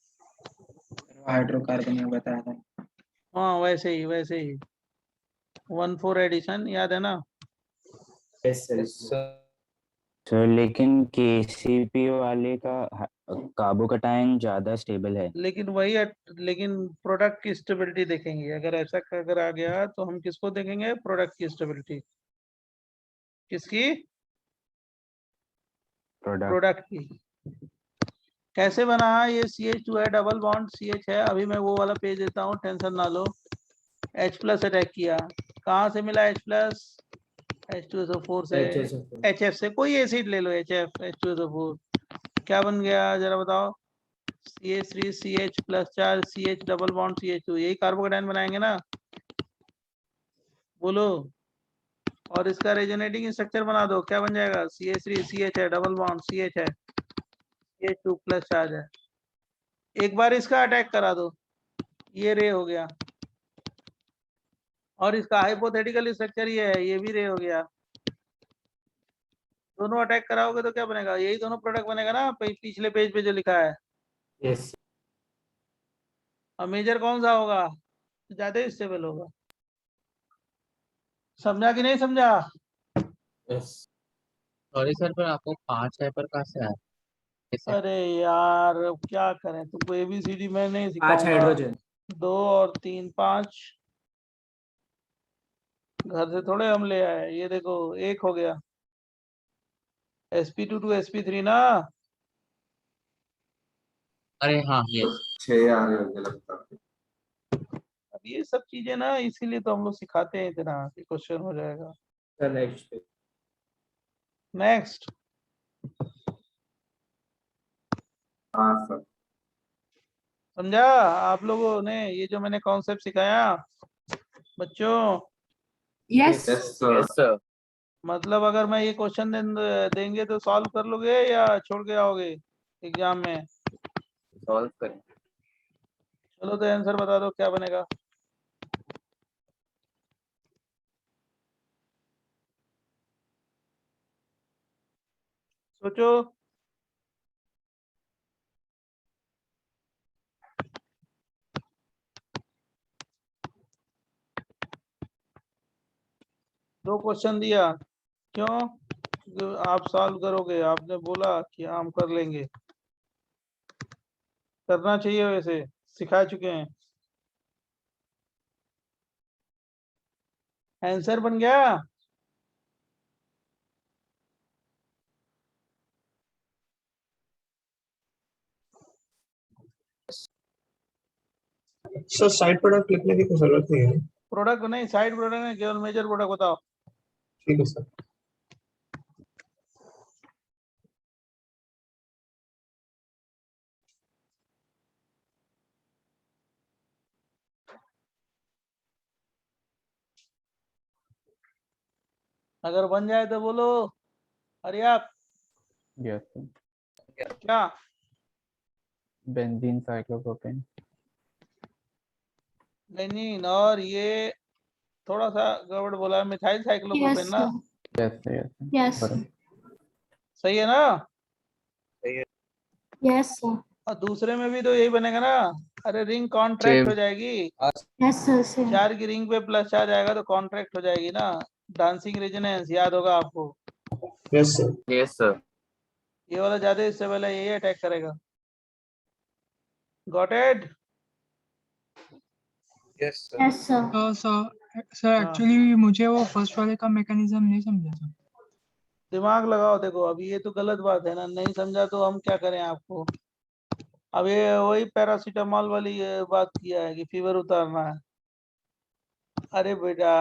F: हाइड्रोकार्बन में बताया था।
A: हाँ वैसे ही 1,4 एडिशन याद है ना?
I: Yes sir.
K: सर लेकिन केसीपी वाले का कार्बोकटायन ज्यादा स्टेबल है।
A: लेकिन वही लेकिन प्रोडक्ट की स्टेबिलिटी देखेंगे। अगर ऐसा अगर आ गया तो हम किसको देखेंगे? प्रोडक्ट की स्टेबिलिटी। किसकी?
K: प्रोडक्ट।
A: प्रोडक्ट की। कैसे बना ये CH2 है, डबल बॉन्ड CH है। अभी मैं वो वाला पेज देता हूँ, टेंशन ना लो। H प्लस अटैक किया, कहाँ से मिला H प्लस? H2SO4 से,
I: HSO4
A: HF से, कोई एसिड ले लो, HF H2SO4, क्या बन गया जरा बताओ? CH3 CH plus 4 CH double bond CH2, यही कार्बोकेटाइन बनाएंगे ना, बोलो। और इसका रेजोनेटिंग स्ट्रक्चर बना दो, क्या बन जाएगा? CH3 CH है, डबल बॉन्ड CH है, CH2 प्लस चार्ज है। एक बार इसका अटैक करा दो, ये रे हो गया, और इसका हाइपोथेटिकल स्ट्रक्चर ये है, ये भी रे हो गया। दोनों अटैक कराओगे तो क्या बनेगा? यही दोनों प्रोडक्ट बनेगा ना, पिछले पेज पे जो लिखा है।
I: यस
A: और मेजर कौन सा होगा? ज्यादा स्टेबल होगा। समझा कि नहीं समझा?
I: यस
C: सॉरी सर, पर आपको 5 हाइपर कहाँ से आया? कैसे?
A: अरे यार अब क्या करें, तुमको ABCD मैं नहीं
I: 5
A: सिखाऊंगा।
I: हाइड्रोजन
A: 2 और 3 5 घर से थोड़े हम ले आए। ये देखो, एक हो गया, sp2 to sp3 ना।
C: अरे हाँ,
B: तो
C: यस।
B: 6 आ रहे होंगे लगता है।
A: अब ये सब चीजें ना, इसीलिए तो हम लोग सिखाते हैं इतना कि क्वेश्चन हो जाएगा।
I: सर नेक्स्ट
A: नेक्स्ट,
B: हाँ सर।
A: समझा आप लोगों ने ये जो मैंने कॉन्सेप्ट सिखाया बच्चों?
H: Yes
B: yes sir.
D: Yes sir
A: मतलब अगर मैं ये क्वेश्चन देंगे तो सॉल्व कर लोगे या छोड़ के आओगे एग्जाम में?
D: सॉल्व करें।
A: चलो तो आंसर बता दो, क्या बनेगा? सोचो। दो क्वेश्चन दिया, क्यों? क्योंकि आप सॉल्व करोगे, आपने बोला कि हम कर लेंगे। करना चाहिए, वैसे सिखा चुके हैं। आंसर बन गया?
G: सर साइड प्रोडक्ट लिखने की कोई जरूरत नहीं है।
A: प्रोडक्ट नहीं, साइड प्रोडक्ट नहीं, केवल मेजर प्रोडक्ट बताओ।
G: ठीक है सर।
A: अगर बन जाए तो बोलो, अरे आप
C: यस सर।
A: क्या?
C: Benzene cyclopropane.
A: बेंजीन, और ये थोड़ा सा गड़बड़ बोला है, मिथाइल साइक्लोप्रोपेन
H: यस
A: ना।
C: Yes sir, yes sir.
H: Yes
A: सही है ना?
H: यस सर
A: और दूसरे में भी तो यही बनेगा ना। अरे रिंग कॉन्ट्रैक्ट हो जाएगी,
H: यस सर
A: 4 की रिंग पे प्लस चार्ज आएगा तो कॉन्ट्रैक्ट हो जाएगी ना। डांसिंग रेजोनेंस याद होगा आपको।
G: Yes sir.
D: यस सर
A: ये वाला ज्यादा स्टेबल है, यही अटैक करेगा। Got it?
H: Yes sir
E: sir
A: हाँ।
E: एक्चुअली मुझे वो फर्स्ट वाले का मैकेनिज्म नहीं समझा था।
A: दिमाग लगाओ। देखो अभी ये तो गलत बात है ना, नहीं समझा तो हम क्या करें आपको? अब ये वही पैरासीटामोल वाली ये बात किया है कि फीवर उतारना है। अरे बेटा,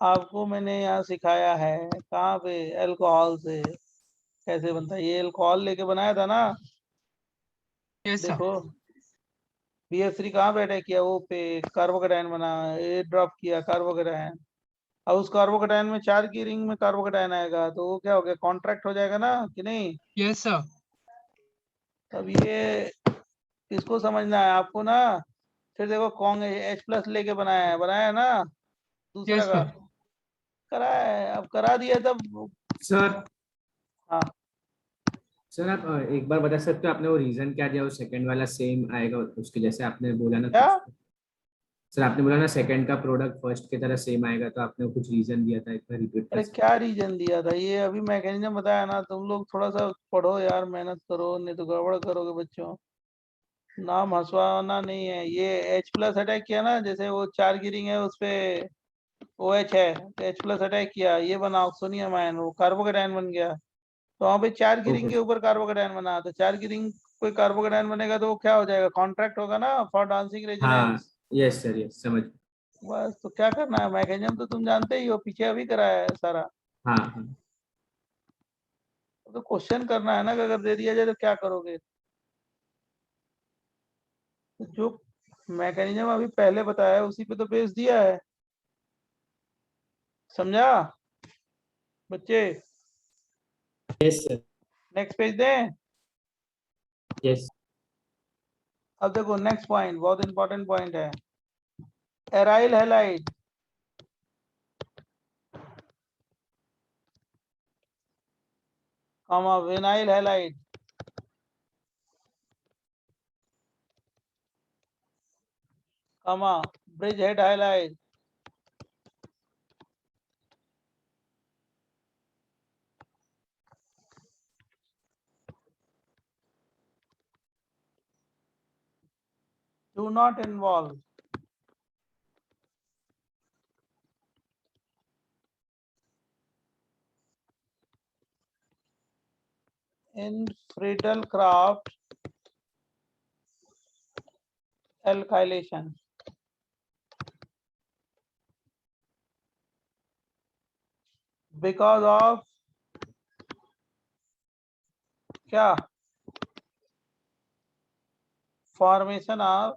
A: आपको मैंने यहाँ सिखाया है कहाँ पे, अल्कोहल से कैसे बनता है। ये अल्कोहल लेके बनाया था ना।
E: Yes sir.
A: देखो BF3 कहाँ पे अटैक किया? वो पे कार्बोकेटाइन बना, ए ड्रॉप किया कार्बोकेटाइन। अब उस कार्बोकेटाइन में 4 की रिंग में कार्बोकेटाइन आएगा तो वो क्या हो गया? कॉन्ट्रैक्ट हो जाएगा ना कि नहीं?
E: Yes sir.
A: तब ये इसको समझना है आपको ना। फिर देखो कौन H प्लस लेके बनाया है ना दूसरा
E: यस
A: का,
E: सर।
A: करा है, अब करा दिया तब।
I: सर।
A: हाँ
I: सर आप एक बार बता सकते हो आपने वो रीजन क्या दिया, वो सेकंड वाला सेम आएगा उसके जैसे आपने बोला ना
A: क्या?
I: कुछ? सर आपने बोला ना सेकंड का प्रोडक्ट फर्स्ट की तरह सेम आएगा, तो आपने कुछ रीजन दिया था, एक बार रिपीट कर
A: अरे
I: सकते
A: क्या रीजन दिया था? ये अभी मैकेनिज्म बताया ना, तुम लोग थोड़ा सा पढ़ो यार, मेहनत करो, नहीं तो गड़बड़ करोगे बच्चों। नाम हंसवाना नहीं है। ये H प्लस अटैक किया ना, जैसे वो 4 की रिंग है उस पे OH है तो H प्लस अटैक किया, ये बना ऑक्सोनियम आयन, वो कार्बोकेटाइन बन गया। तो वहाँ पे 4 की
I: हैं?
A: रिंग
I: ओके
A: के ऊपर कार्बोकेटाइन बना, तो 4 की रिंग कोई कार्बोकेटायन बनेगा तो वो क्या हो जाएगा, कॉन्ट्रैक्ट होगा ना फॉर डांसिंग
I: हाँ
A: रेजोनेंस।
I: यस सर, यस समझ।
A: बस तो क्या करना है, मैकेनिज्म तो तुम जानते ही हो, पीछे अभी कराया है सारा।
I: हाँ हाँ
A: तो क्वेश्चन करना है ना कि अगर दे दिया जाए तो क्या करोगे। तो जो मैकेनिज्म अभी पहले बताया है उसी पे तो बेस दिया है, समझा बच्चे।
I: यस सर,
A: नेक्स्ट पेज दें।
I: यस।
A: अब देखो नेक्स्ट पॉइंट बहुत इंपॉर्टेंट पॉइंट है, aryl halide. Comma vinyl halide, comma bridge head halide, do not involve in Friedel-Crafts alkylation. Because of क्या, formation of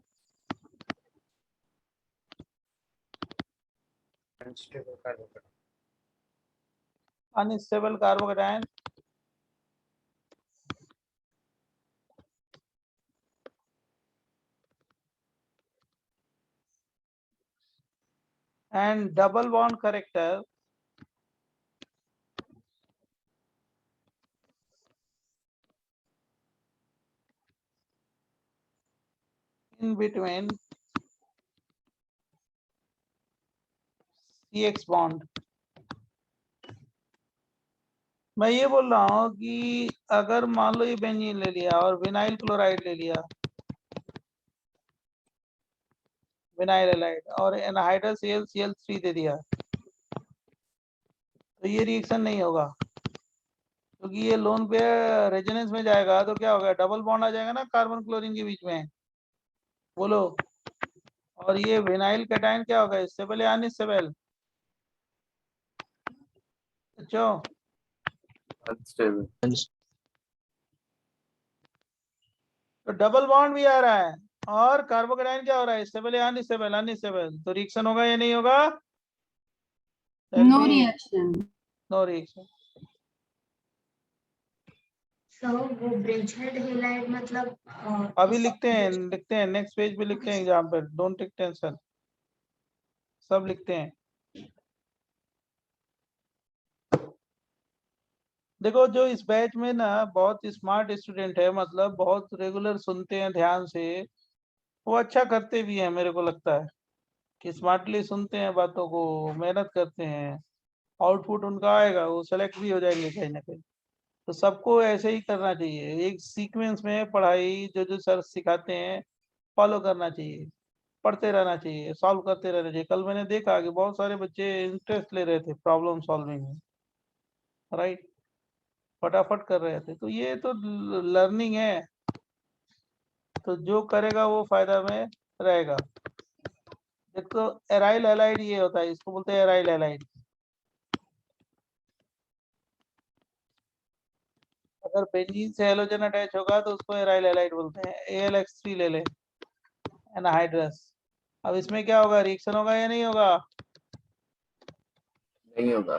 A: unstable carbocation and double bond character in between CX bond। मैं ये बोल रहा हूँ कि अगर मान लो ये बेंजीन ले लिया और विनाइल क्लोराइड ले लिया, विनाइल हैलाइड, और एनहाइड्रस Cl3 दे दिया, तो ये रिएक्शन नहीं होगा क्योंकि ये लोन पे रेजोनेंस में जाएगा तो क्या होगा, डबल बॉन्ड आ जाएगा ना कार्बन क्लोरीन के बीच में, बोलो। और ये विनाइल कैटायन क्या होगा, स्टेबल या अनस्टेबल बच्चों?
D: अनस्टेबल।
A: तो डबल बॉन्ड भी आ रहा है और कार्बोकेटायन क्या हो रहा है, स्टेबल या अनस्टेबल? अनस्टेबल, तो रिएक्शन होगा या नहीं होगा?
H: No reaction.
A: No reaction.
J: Sir वो ब्रिज हेड हेलाइड मतलब
A: अभी लिखते हैं नेक्स्ट पेज पे लिखते हैं एग्जाम पर, डोंट टेक टेंशन, सब लिखते हैं। देखो जो इस बैच में ना बहुत स्मार्ट स्टूडेंट है, मतलब बहुत रेगुलर सुनते हैं ध्यान से, वो अच्छा करते भी हैं, मेरे को लगता है कि स्मार्टली सुनते हैं बातों को, मेहनत करते हैं, आउटपुट उनका आएगा, वो सेलेक्ट भी हो जाएंगे कहीं ना कहीं। तो सबको ऐसे ही करना चाहिए, एक सीक्वेंस में पढ़ाई जो जो सर सिखाते हैं फॉलो करना चाहिए, पढ़ते रहना चाहिए, सॉल्व करते रहना चाहिए। कल मैंने देखा कि बहुत सारे बच्चे इंटरेस्ट ले रहे थे प्रॉब्लम सॉल्विंग में, राइट, फटाफट कर रहे थे, तो ये तो लर्निंग है, तो जो करेगा वो फायदा में रहेगा। एक तो एराइल हैलाइड ये होता है, इसको बोलते हैं एराइल हैलाइड। अगर बेंजीन से हेलोजन अटैच होगा तो उसको एराइल हैलाइड बोलते हैं। AlX3 ले ले, एनहाइड्रस। अब इसमें क्या होगा, रिएक्शन होगा या नहीं होगा?
D: नहीं होगा।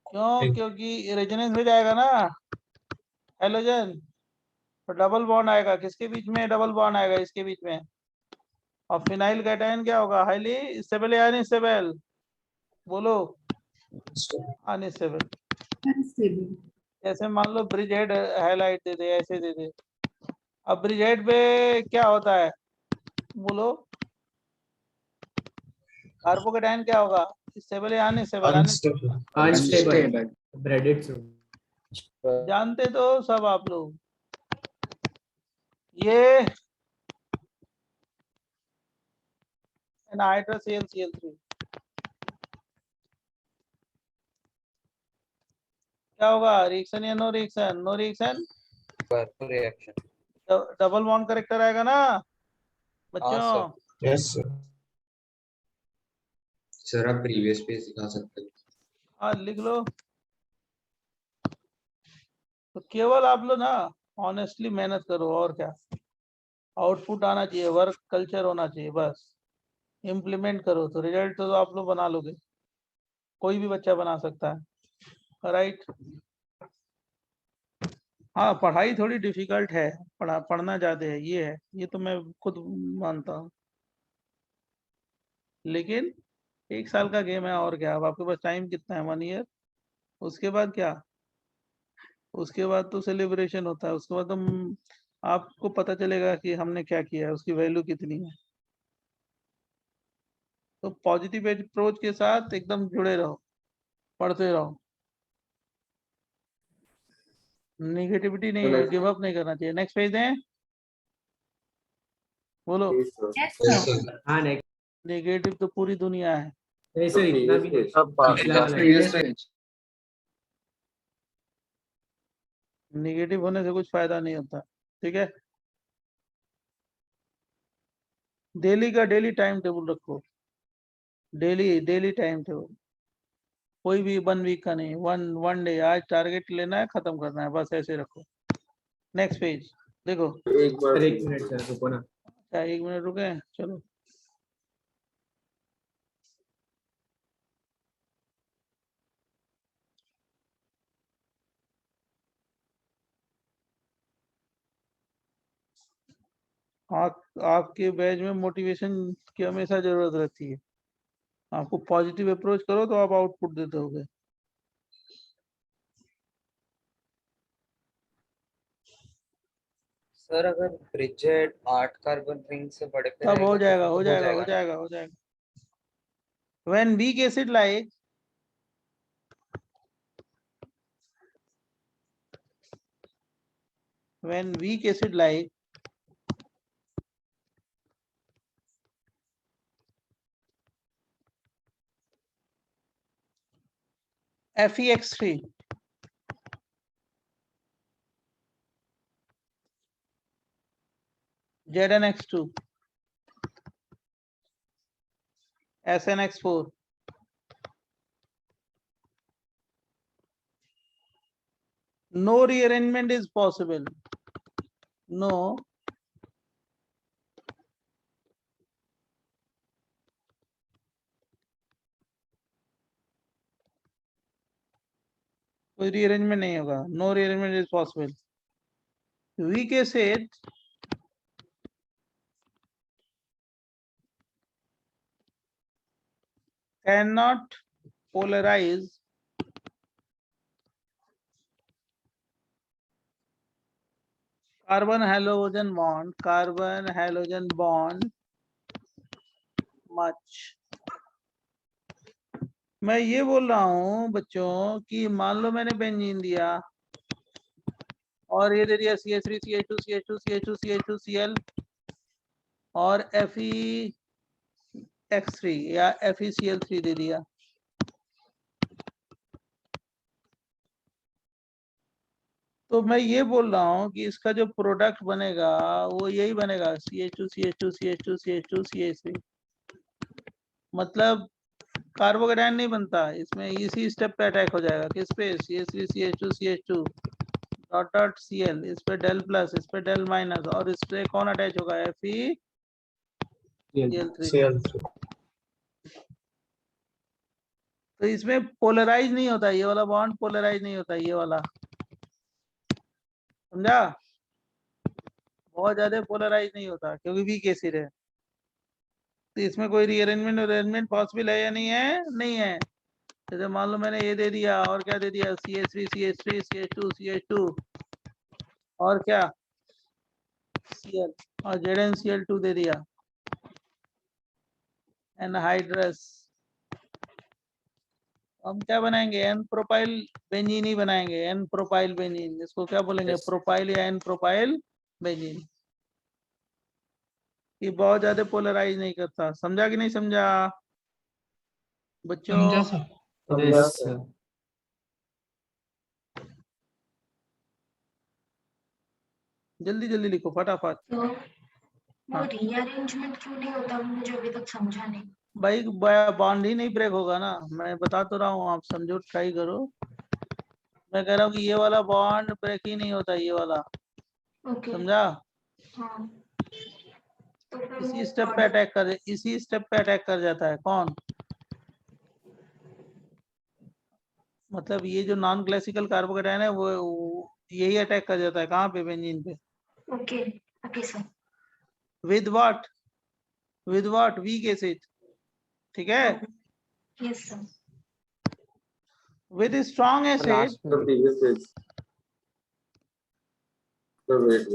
A: क्यों? क्योंकि रेजोनेंस में जाएगा ना हेलोजन, तो डबल बॉन्ड आएगा, किसके बीच में? डबल बॉन्ड आएगा इसके बीच में। और फिनाइल कैटायन क्या होगा, हाईली स्टेबल या अनस्टेबल? बोलो, अनस्टेबल।
H: अनस्टेबल।
A: जैसे मान लो ब्रिज हेड हाईलाइट दे दे, ऐसे दे दे, अब ब्रिज हेड पे क्या होता है, बोलो, कार्बोकेटायन क्या होगा, स्टेबल या अनस्टेबल?
G: Unstable.
I: अनस्टेबल, ब्रेडेड से।
A: जानते तो सब आप लोग। ये एनहाइड्रस Cl3 क्या होगा, रिएक्शन या no reaction? No reaction,
C: reaction.
A: Double bond character आएगा ना बच्चों?
G: Yes sir.
B: सर आप प्रीवियस पेज दिखा सकते हैं?
A: हाँ लिख लो। तो केवल आप लोग ना ऑनेस्टली मेहनत करो, और क्या, आउटपुट आना चाहिए, वर्क कल्चर होना चाहिए, बस इम्प्लीमेंट करो तो रिजल्ट तो आप लोग बना लोगे, कोई भी बच्चा बना सकता है, राइट? हाँ पढ़ाई थोड़ी डिफिकल्ट है, पढ़ना ज्यादा है, ये है, ये तो मैं खुद मानता हूँ, लेकिन 1 साल का गेम है, और क्या। अब आपके पास टाइम कितना है? 1 ईयर। उसके बाद क्या? उसके बाद तो सेलिब्रेशन होता है, उसके बाद हम आपको पता चलेगा कि हमने क्या किया है, उसकी वैल्यू कितनी है। तो पॉजिटिव अप्रोच के साथ एकदम जुड़े रहो, पढ़ते रहो, निगेटिविटी नहीं, गिव अप नहीं करना चाहिए। नेक्स्ट पेज है, बोलो।
H: Yes,
B: yes
H: sir.
B: सर।
I: हाँ नेक्स्ट।
A: नेगेटिव तो पूरी दुनिया है।
I: नहीं सर इतना भी नहीं,
D: सब
I: पिछला वाला है।
F: Previous page.
A: नेगेटिव होने से कुछ फायदा नहीं होता, ठीक है? डेली का डेली टाइम टेबल रखो, डेली टाइम टेबल, कोई भी 1 वीक का नहीं, वन डे, आज टारगेट लेना है, खत्म करना है, बस ऐसे रखो। नेक्स्ट पेज देखो।
B: एक बार
I: सर 1 मिनट सर रुको ना।
A: क्या 1 मिनट रुके? चलो। आपके बैच में मोटिवेशन की हमेशा जरूरत रहती है, आपको पॉजिटिव अप्रोच करो तो आप आउटपुट देते होगे।
F: सर अगर ब्रिजेट 8 कार्बन रिंग से बड़े पे
A: तब हो
F: रहेगा
A: जाएगा,
F: तो
A: हो जाएगा, हो
F: ना?
A: जाएगा, हो जाएगा। When weak acid like FeX3 ZnX2 SnX4 no rearrangement is possible, no कोई rearrangement नहीं होगा, no rearrangement is possible. Weak acid cannot polarize carbon halogen bond much. मैं ये बोल रहा हूँ बच्चों कि मान लो मैंने बेंजीन दिया और ये दे दिया CH3 CH2 CH2 CH2 CH2 Cl और FeX3 या FeCl3 दे दिया, तो मैं ये बोल रहा हूँ कि इसका जो प्रोडक्ट बनेगा वो यही बनेगा, CH2 CH2 CH2 CH2 CH3। मतलब कार्बोकेटायन नहीं बनता इसमें, इसी स्टेप पे अटैक हो जाएगा, किस पे? CH3 CH2 CH2 dot dot Cl, इस पे डेल प्लस, इस पे डेल माइनस, और इस पे कौन अटैच होगा? FeCl3।
G: CL3।
A: तो इसमें पोलराइज नहीं होता, ये वाला बॉन्ड पोलराइज नहीं होता, ये वाला, समझा? बहुत ज्यादा पोलराइज नहीं होता क्योंकि वीक एसिड है। तो इसमें कोई रीअरेंजमेंट पॉसिबल है या नहीं है? नहीं है। जैसे मान लो मैंने ये दे दिया और क्या दे दिया, CH3 CH3 CH2 CH2 और क्या Cl और ZnCl2 दे दिया, एनहाइड्रस। हम क्या बनाएंगे? एन प्रोपाइल बेंजीन ही बनाएंगे, एन प्रोपाइल बेंजीन। इसको क्या बोलेंगे? प्रोपाइल या एन प्रोपाइल बेंजीन। ये बहुत ज्यादा पोलराइज नहीं करता, समझा कि नहीं समझा बच्चों?
E: समझा सर।
I: Yes sir.
A: जल्दी जल्दी लिखो फटाफट।
J: तो वो
A: हाँ।
J: रीअरेंजमेंट क्यों नहीं होता, मुझे अभी तक समझा नहीं।
A: भाई बॉन्ड ही नहीं ब्रेक होगा ना, मैं बता तो रहा हूँ, आप समझो, ट्राई करो। मैं कह रहा हूँ कि ये वाला बॉन्ड ब्रेक ही नहीं होता, ये वाला,
J: ओके।
A: समझा?
J: हाँ, तो फिर वो
A: इसी स्टेप पे अटैक कर, इसी स्टेप पे अटैक कर जाता है कौन? मतलब ये जो नॉन क्लासिकल कार्बोकेटायन है वो यही अटैक कर जाता है कहाँ पे? बेंजीन पे।
J: Okay okay sir.
A: With what? With what? Weak acid, ठीक है?
J: Yes sir.
A: With strong acid
D: last
B: The
D: में
B: previous page. So wait.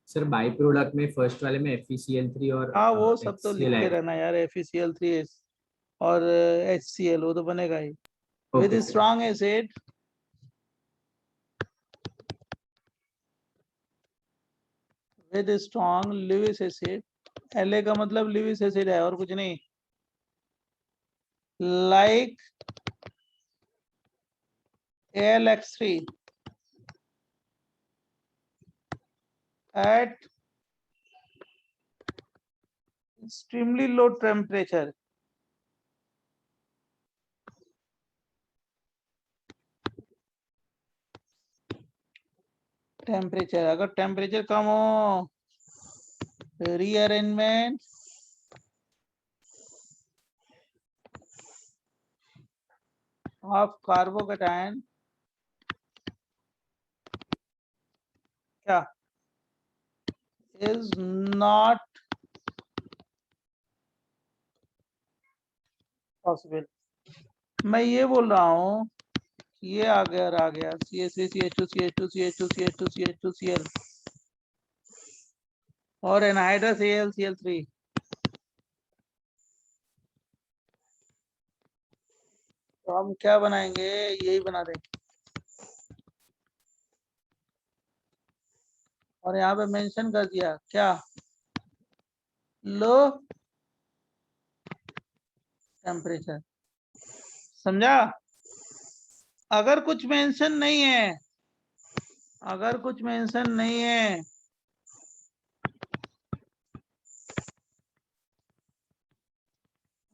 I: Sir by product में फर्स्ट वाले में FeCl3 और
A: हाँ वो सब तो
I: HCl
A: लिखते
I: ऐड।
A: रहना यार, FeCl3 और HCl, वो तो बनेगा ही।
I: Okay
A: with
I: sir.
A: Strong acid, with strong Lewis acid, La का मतलब लिविस एसिड है और कुछ नहीं। Like AlX3 at extremely low temperature, अगर टेम्परेचर कम हो, रीअरेंजमेंट ऑफ कार्बोकेटायन क्या इज नॉट पॉसिबल। मैं ये बोल रहा हूँ, ये आ गया CH3 CH2 CH2 CH2 CH2 CH2 Cl और एनहाइड्रस AlCl3। तो हम क्या बनाएंगे? यही बना देंगे। और यहाँ पे मेंशन कर दिया क्या? लो टेम्परेचर, समझा? अगर कुछ मेंशन नहीं है, अगर कुछ मेंशन नहीं है,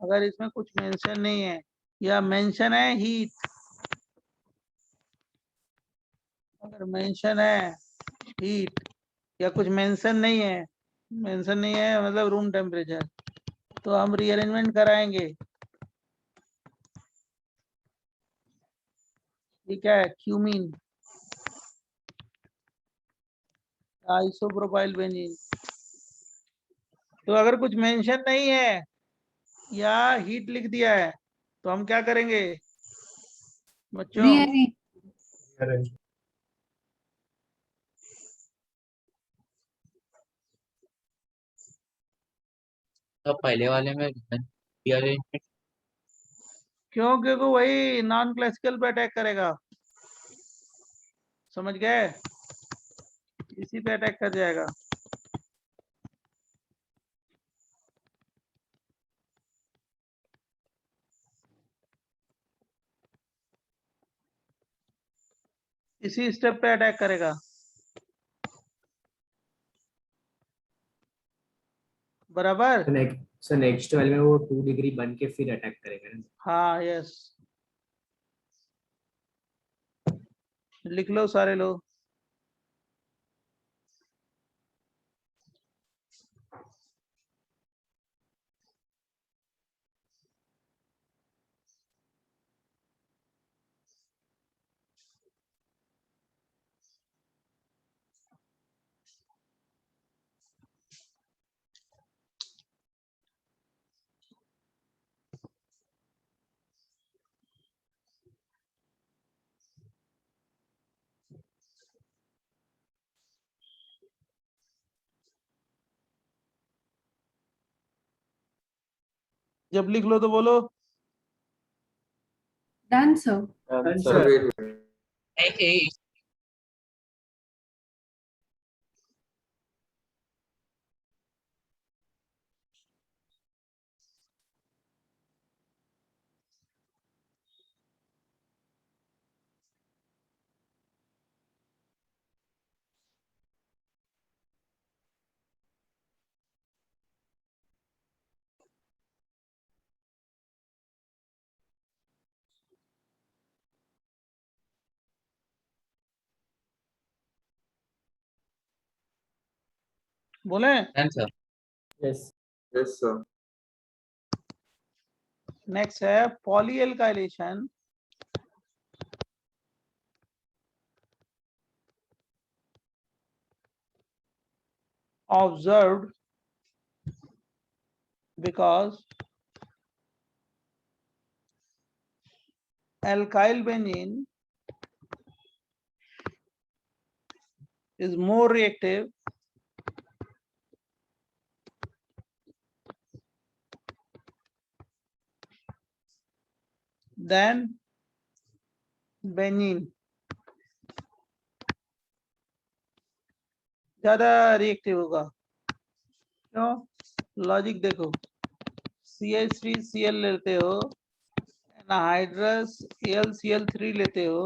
A: अगर इसमें कुछ मेंशन नहीं है या मेंशन है हीट, अगर मेंशन है हीट या कुछ मेंशन नहीं है, मेंशन नहीं है मतलब रूम टेम्परेचर, तो हम रीअरेंजमेंट कराएंगे। ठीक है, क्यूमीन आइसोप्रोपाइल बेंजीन। तो अगर कुछ मेंशन नहीं है या हीट लिख दिया है तो हम क्या करेंगे बच्चों?
G: Arrange.
C: तो पहले वाले में रीअरेंजमेंट।
A: क्यों? क्योंकि वही नॉन क्लासिकल पे अटैक करेगा, समझ गए? इसी पे अटैक कर जाएगा। इसी स्टेप पे अटैक करेगा, बराबर?
I: सर नेक्स्ट वाले में वो 2 डिग्री बन के फिर अटैक करेगा ना।
A: हाँ यस, लिख लो सारे लोग। जब लिख लो तो बोलो।
H: Done, sir.
B: Sir, wait.
C: नहीं,
A: बोले?
C: Done, sir.
I: Yes.
B: Yes sir.
A: Next है पॉलीएल्काइलेशन observed because alkyl benzene is more reactive than benzene, ज्यादा रिएक्टिव होगा। क्यों? लॉजिक देखो, CH3Cl लेते हो, एनहाइड्रस AlCl3 लेते हो,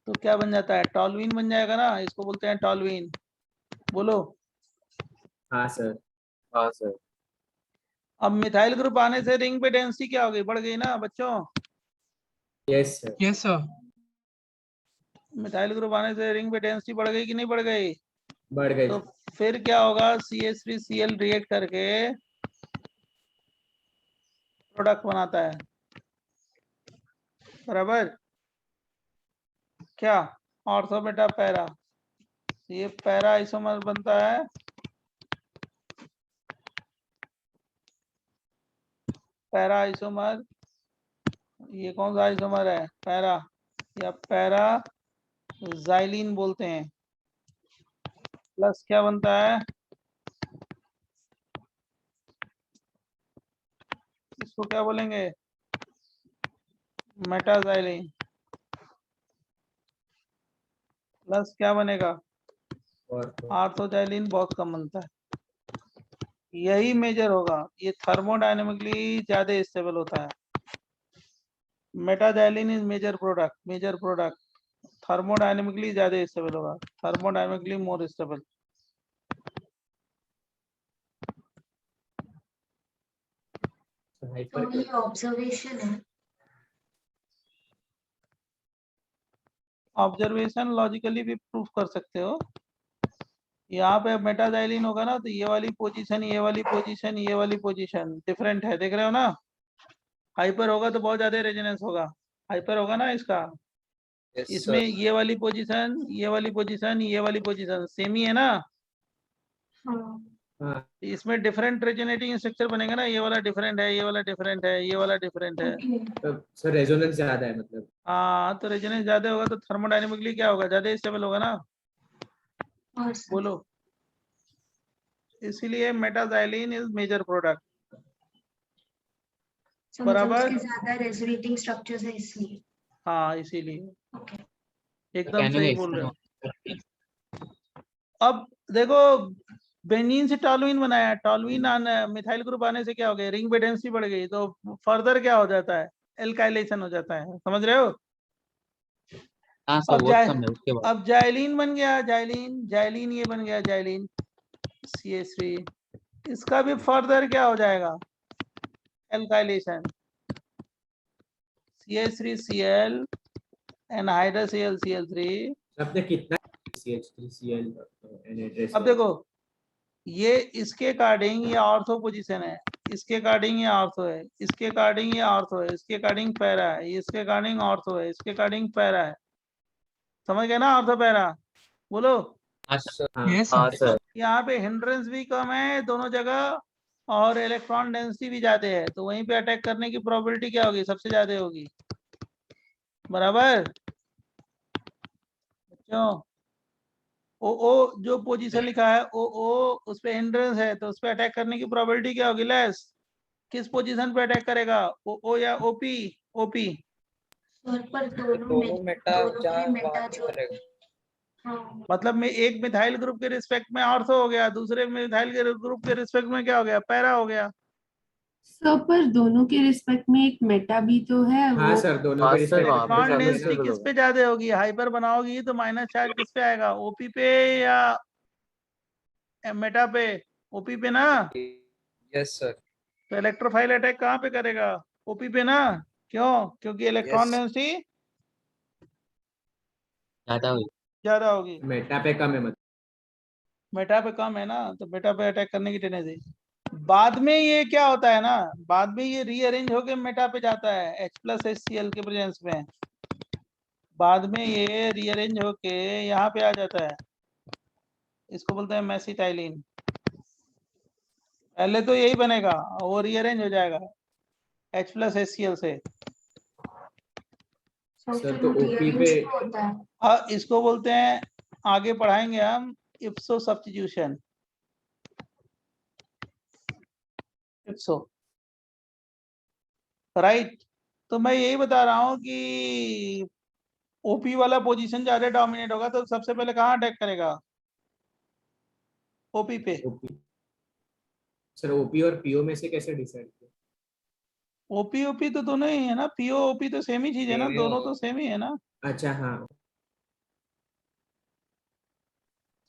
A: तो क्या बन जाता है? टॉल्यूइन बन जाएगा ना, इसको बोलते हैं टॉल्यूइन। बोलो।
I: हाँ सर।
D: हाँ सर।
A: अब मिथाइल ग्रुप आने से रिंग पे डेंसिटी क्या हो गई? बढ़ गई ना बच्चों?
I: Yes sir.
E: Yes, sir.
A: Methyl group आने से रिंग पे डेंसिटी बढ़ गई कि नहीं बढ़ गई?
I: बढ़ गई।
A: तो फिर क्या होगा? CH3Cl रिएक्ट करके प्रोडक्ट बनाता है, बराबर? क्या? ऑर्थो बेटा पैरा, ये पैरा आइसोमर बनता है, पैरा आइसोमर। ये कौन सा आइसोमर है? पैरा, या पैरा जाइलिन बोलते हैं। प्लस क्या बनता है? इसको क्या बोलेंगे? मेटाजाइलिन। प्लस क्या बनेगा?
I: और
A: आर्थोजाइलिन बहुत कम बनता है। यही मेजर होगा, ये थर्मोडायनेमिकली ज्यादा स्टेबल होता है। मेटाजाइलिन इज मेजर प्रोडक्ट, थर्मोडायनेमिकली ज्यादा स्टेबल होगा, थर्मोडायनेमिकली मोर स्टेबल।
J: तो ये ऑब्जर्वेशन है।
A: ऑब्जर्वेशन लॉजिकली भी प्रूफ कर सकते हो। यहाँ पे मेटाजाइलिन होगा ना, तो ये वाली पोजीशन, ये वाली पोजीशन, ये वाली पोजीशन डिफरेंट है, देख रहे हो ना? हाइपर होगा तो बहुत ज्यादा रेजोनेंस होगा, हाइपर होगा ना इसका।
F: Yes,
A: इसमें
F: sir.
A: ये वाली पोजीशन, ये वाली पोजीशन, ये वाली पोजीशन सेम ही है ना?
J: हाँ।
I: हाँ
A: इसमें डिफरेंट रेजोनेटिंग स्ट्रक्चर बनेगा ना, ये वाला डिफरेंट है, ये वाला डिफरेंट है, ये वाला डिफरेंट है।
J: ओके।
I: तो सर रेजोनेंस ज्यादा है मतलब।
A: हाँ, तो रेजोनेंस ज्यादा होगा तो थर्मोडायनेमिकली क्या होगा? ज्यादा स्टेबल होगा ना?
J: और सर
A: बोलो। इसीलिए मेटाजाइलिन इज मेजर प्रोडक्ट,
J: मतलब
A: बराबर?
J: उसके ज्यादा रेजोनेटिंग स्ट्रक्चर्स है इसलिए।
A: हाँ, इसीलिए
J: ओके।
A: एकदम
C: Can you
A: सही बोल रहे हो।
C: explain?
A: अब देखो, बेंजीन से टॉलुइन बनाया, टॉलुइन मिथाइल ग्रुप आने से क्या हो गया? रिंग पे डेंसिटी बढ़ गई, तो फर्दर क्या हो जाता है? एल्काइलेशन हो जाता है, समझ रहे हो?
C: हाँ सर,
A: अब
C: वो तो समझे उसके बाद।
A: अब जाइलिन बन गया, जाइलिन ये बन गया जाइलिन CH3, इसका भी फर्दर क्या हो जाएगा? एल्काइलेशन। CH3Cl anhydrous AlCl3।
I: आपने कितना CH3Cl एनहाइड्रस
A: अब देखो, ये इसके अकॉर्डिंग ये ऑर्थो पोजीशन है, इसके अकॉर्डिंग ये ऑर्थो है, इसके अकॉर्डिंग ये ऑर्थो है, इसके अकॉर्डिंग पैरा है, इसके अकॉर्डिंग ऑर्थो है, इसके अकॉर्डिंग पैरा है। समझ गए ना? Ortho para. बोलो।
C: हाँ सर।
I: हाँ
E: Yes,
D: हाँ
E: sir.
D: सर।
A: यहाँ पे हिंड्रेंस भी कम है दोनों जगह, और इलेक्ट्रॉन डेंसिटी भी ज्यादा है, तो वहीं पे अटैक करने की प्रोबेबिलिटी क्या होगी? सबसे ज्यादा होगी, बराबर? क्यों? ओ जो पोजीशन लिखा है ओ उस पे हिंड्रेंस है, तो उस पे अटैक करने की प्रोबेबिलिटी क्या होगी? लेस। किस पोजीशन पे अटैक करेगा? ओ या ओपी?
J: सर पर
F: तो दोनों मेटा
J: दोनों
F: जहाँ
J: के मेटा
F: वहाँ पे
J: जो
F: करेगा।
J: हाँ
A: मतलब में एक मिथाइल ग्रुप के रिस्पेक्ट में ऑर्थो हो गया, दूसरे मिथाइल के ग्रुप के रिस्पेक्ट में क्या हो गया? पैरा हो गया।
H: सर पर दोनों के रिस्पेक्ट में एक मेटा भी तो है
I: हाँ
H: वो।
I: सर, दोनों
D: हाँ
I: के
D: सर,
I: रिस्पेक्ट
D: वहाँ पे
I: में
A: इलेक्ट्रॉन
D: ज्यादा
I: है ना।
A: डेंसिटी
D: स्टेबल
A: किस
D: होगा।
A: पे ज्यादा होगी? हाइपर बनाओगी तो माइनस चार्ज किस पे आएगा? ओपी पे या मेटा पे? ओपी पे ना?
F: Yes, sir.
A: तो इलेक्ट्रोफाइल अटैक कहाँ पे करेगा? ओपी पे ना? क्यों? क्योंकि इलेक्ट्रॉन
F: Yes.
A: डेंसिटी
C: ज्यादा हुई।
A: ज्यादा होगी।
I: मेटा पे कम है मतलब।
A: मेटा पे कम है ना, तो मेटा पे अटैक करने की टेंडेंसी। बाद में ये क्या होता है ना, बाद में ये रीअरेंज होके मेटा पे जाता है H+HCl के प्रेजेंस में, बाद में ये रीअरेंज होके यहाँ पे आ जाता है, इसको बोलते हैं मेसिटाइलिन। पहले तो यही बनेगा, वो रीअरेंज हो जाएगा H+HCl से।
I: सर तो ओपी पे
J: होता है।
A: हाँ, इसको बोलते हैं, आगे पढ़ाएंगे हम, इप्सो सब्स्टिट्यूशन। इप्सो, राइट। तो मैं यही बता रहा हूँ कि ओपी वाला पोजीशन ज्यादा डोमिनेट होगा, तो सबसे पहले कहाँ अटैक करेगा? ओपी पे।
I: ओपी सर, ओपी और पीओ में से कैसे डिसाइड किया?
A: ओपी तो दोनों ही है ना, पीओ ओपी तो सेम ही चीज है ना, दोनों तो सेम ही है ना।
I: अच्छा हाँ।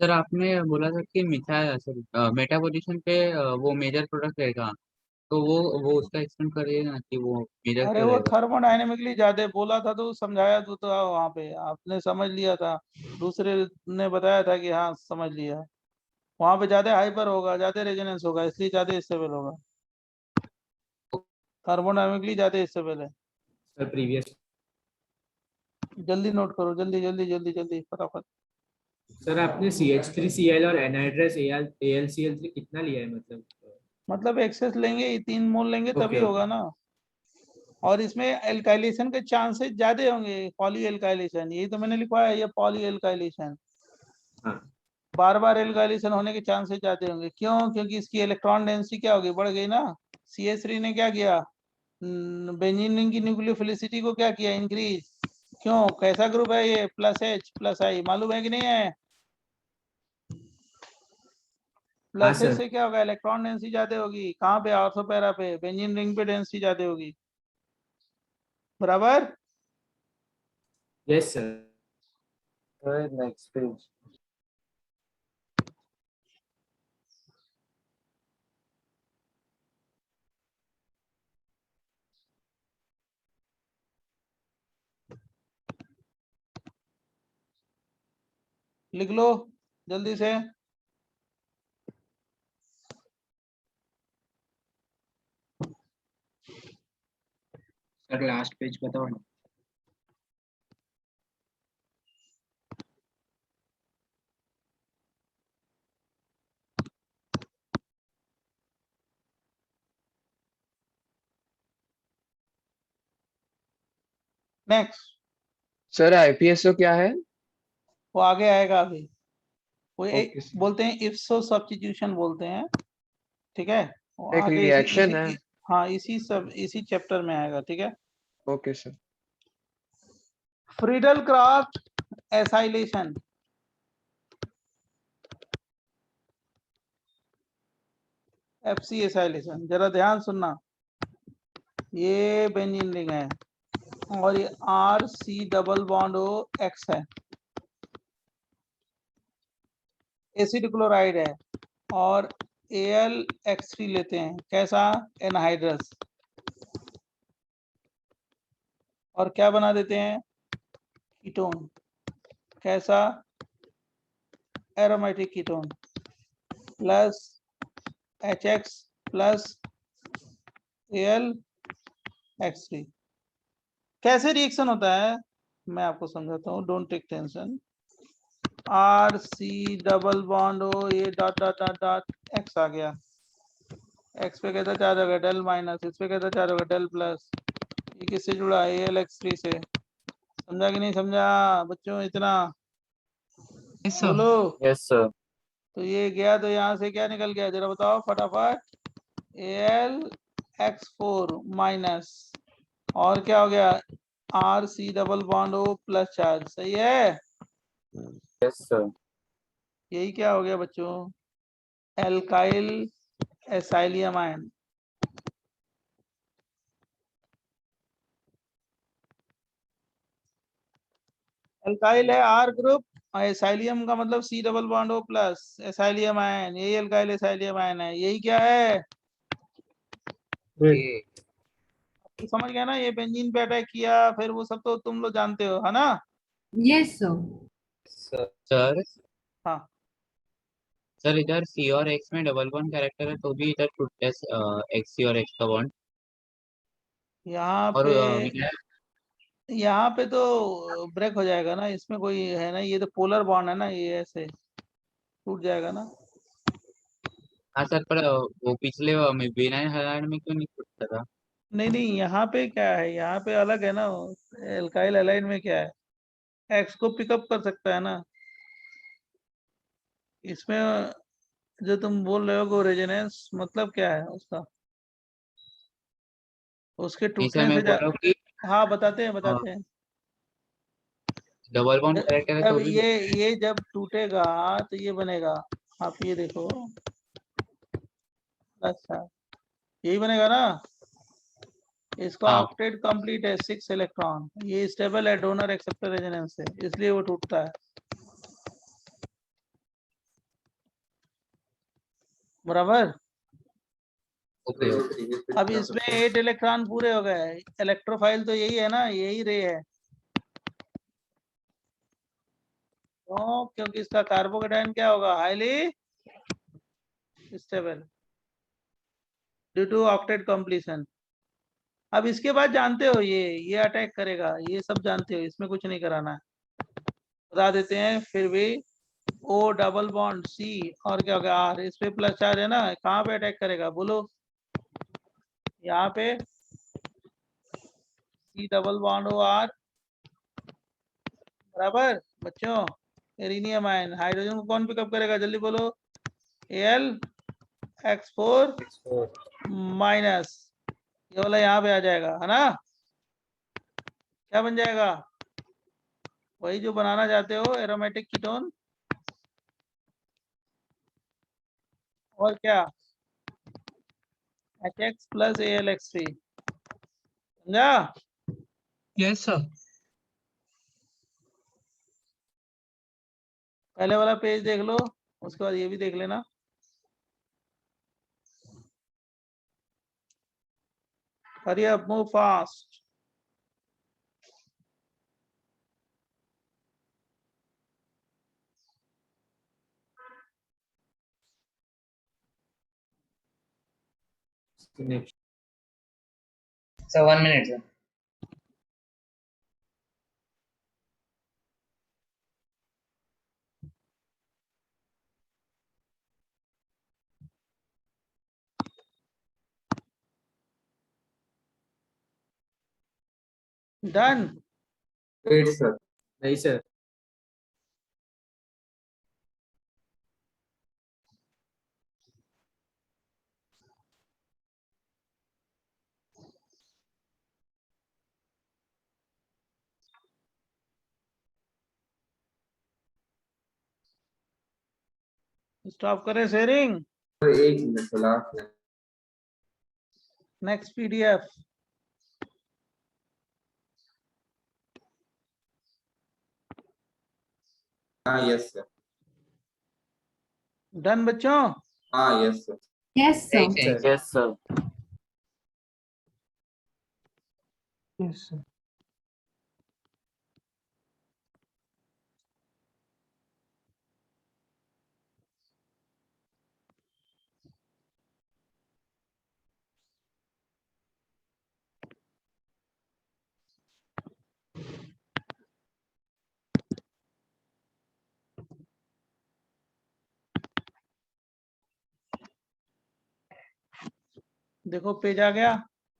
C: सर आपने बोला था कि मिथाइल सॉरी मेटा पोजीशन पे वो मेजर प्रोडक्ट रहेगा, तो वो उसका एक्सप्लेन करिए ना कि वो मेजर
A: अरे
C: क्यों
A: वो
C: रहेगा।
A: थर्मोडायनेमिकली ज्यादा बोला था तो समझाया तो था, वहां पे आपने समझ लिया था, दूसरे ने बताया था कि हाँ समझ लिया। वहां पे ज्यादा हाइपर होगा, ज्यादा रेजोनेंस होगा, इसलिए ज्यादा स्टेबल होगा, थर्मोडायनेमिकली ज्यादा स्टेबल है।
I: सर प्रीवियस
A: जल्दी नोट करो, जल्दी जल्दी जल्दी जल्दी फटाफट।
I: सर आपने CH3Cl और एनहाइड्रस AlCl3 कितना लिया है
A: मतलब एक्सेस लेंगे, 3 मोल लेंगे तभी
I: ओके
A: होगा
I: ओके।
A: ना। और इसमें एल्काइलेशन के चांसेस ज्यादा होंगे, पॉली एल्काइलेशन, यही तो मैंने लिखवाया है, ये पॉली एल्काइलेशन,
I: हाँ
A: बार बार एल्काइलेशन होने के चांसेस ज्यादा होंगे। क्यों? क्योंकि इसकी इलेक्ट्रॉन डेंसिटी क्या होगी, बढ़ गई ना। CH3 ने क्या किया, बेंजीन रिंग की न्यूक्लियोफिलिसिटी को क्या किया, इंक्रीज। क्यों? कैसा ग्रुप है ये, +H+I, मालूम है कि नहीं है?
I: हाँ
A: +H
I: सर।
A: से क्या होगा, इलेक्ट्रॉन डेंसिटी ज्यादा होगी, कहाँ पे, ऑर्थो पैरा पे, बेंजीन रिंग पे डेंसिटी ज्यादा होगी, बराबर।
I: Yes sir.
D: Next page.
A: लिख लो जल्दी से।
K: सर लास्ट पेज बताओ ना।
A: नेक्स्ट,
F: सर आईपीएसओ क्या है?
A: वो आगे आएगा अभी। वो
F: ओके सर।
A: बोलते हैं इप्सो सब्स्टिट्यूशन बोलते हैं, ठीक है। वो
F: एक
A: आगे
F: रिएक्शन है।
A: हाँ इसी चैप्टर में आएगा, ठीक है।
F: Okay sir.
A: Friedel Crafts acylation, FC acylation, जरा ध्यान सुनना। ये बेंजीन रिंग है और ये RC double bond O X है, एसिड क्लोराइड है, और AlX3 लेते हैं, कैसा, एनहाइड्रस, और क्या बना देते हैं, कीटोन, कैसा, aromatic ketone, plus HX plus AlX3। कैसे रिएक्शन होता है मैं आपको समझाता हूँ, don't take tension. RC double bond O, ये dot dot dot dot X आ गया, X पे कैसा चार्ज होगा, डेल माइनस, इस पे कैसा चार्ज होगा, डेल प्लस। ये किससे जुड़ा है, AlX3 से। समझा कि नहीं समझा बच्चों इतना?
E: Yes, sir.
A: बोलो।
D: Yes sir.
A: तो ये गया, तो यहाँ से क्या निकल गया, जरा बताओ फटाफट, AlX4 माइनस, और क्या हो गया, RC double bond O plus charge, सही है।
D: Yes sir.
A: यही क्या हो गया बच्चों, एल्काइल एसाइलियम आयन। एल्काइल है R ग्रुप, और एसाइलियम का मतलब C double bond O plus, acylium ion, यही एल्काइल एसाइलियम आयन है, यही क्या है,
F: ये
A: तो समझ गया ना। ये बेंजीन पे अटैक किया, फिर वो सब तो तुम लोग जानते हो, है ना।
H: Yes, sir.
F: सर
C: सर
A: हाँ
C: सर इधर सी और एक्स में डबल बॉन्ड कैरेक्टर है तो भी इधर टूटता है एक्स सी और एक्स का बॉन्ड।
A: यहाँ
C: और
A: पे
C: मिला
A: यहाँ पे तो ब्रेक हो जाएगा ना, इसमें कोई है ना, ये तो पोलर बॉन्ड है ना, ये ऐसे टूट जाएगा ना।
C: हाँ सर, पर वो पिछले बिना हलाड में क्यों नहीं टूटता था?
A: नहीं नहीं, यहाँ पे क्या है, यहाँ पे अलग है ना। एल्काइल एलाइड में क्या है, एक्स को पिकअप कर सकता है ना। इसमें जो तुम बोल रहे हो रेजोनेंस मतलब क्या है उसका, उसके
C: नहीं सर,
A: टूटने
C: मैं
A: से
C: बोल रहा हूँ कि
A: हाँ बताते हैं बताते हैं।
C: डबल बॉन्ड कैरेक्टर है
A: जब
C: तो भी
A: ये जब टूटेगा तो ये बनेगा, आप ये देखो। अच्छा, यही बनेगा ना। इसका
C: हाँ।
A: ऑक्टेट कंप्लीट है, 6 इलेक्ट्रॉन, ये स्टेबल है डोनर एक्सेप्टर रेजोनेंस से, इसलिए वो टूटता है। बराबर।
C: ओके
A: अब इसमें 8 इलेक्ट्रॉन पूरे हो गए, इलेक्ट्रोफाइल तो यही है ना, यही रे है। क्यों? क्योंकि इसका कार्बोकेटाइन क्या होगा, highly stable due to octet completion. अब इसके बाद जानते हो ये अटैक करेगा, ये सब जानते हो, इसमें कुछ नहीं कराना है, बता देते हैं फिर भी। ओ डबल बॉन्ड सी और क्या हो गया आर, इस पे प्लस चार्ज है ना, कहाँ पे अटैक करेगा बोलो, यहाँ पे C double bond O R, बराबर बच्चों। एरिनियम आयन, हाइड्रोजन को कौन पिकअप करेगा जल्दी बोलो, एल X4 माइनस, ये वाला यहाँ पे आ जाएगा है ना, क्या बन जाएगा, वही जो बनाना चाहते हो एरोमेटिक कीटोन। और क्या, HX प्लस AlX3, समझा।
E: Yes, sir.
A: पहले वाला पेज देख लो, उसके बाद ये भी देख लेना। Hurry up, move fast.
I: Next
F: So 1 minute, sir.
A: Done.
B: 8 sir.
I: नहीं सर।
A: स्टॉप करें शेयरिंग।
B: सर 1 मिनट लास्ट है।
A: Next PDF।
B: हाँ यस सर।
A: डन बच्चों।
B: हाँ yes sir.
H: Yes, sir.
C: Thanks,
D: Yes, sir.
E: Yes, sir.
A: देखो पेज आ गया।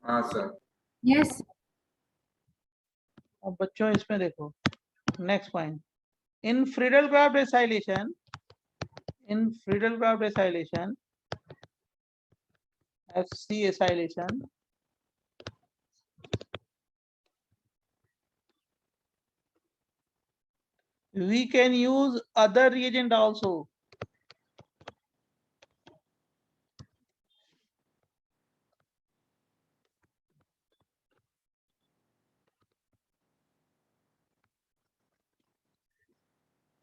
B: हाँ sir.
H: Yes.
A: अब बच्चों इसमें देखो, next point, in Friedel-Crafts acylation, in Friedel-Crafts acylation, FC acylation, we can use other reagent also.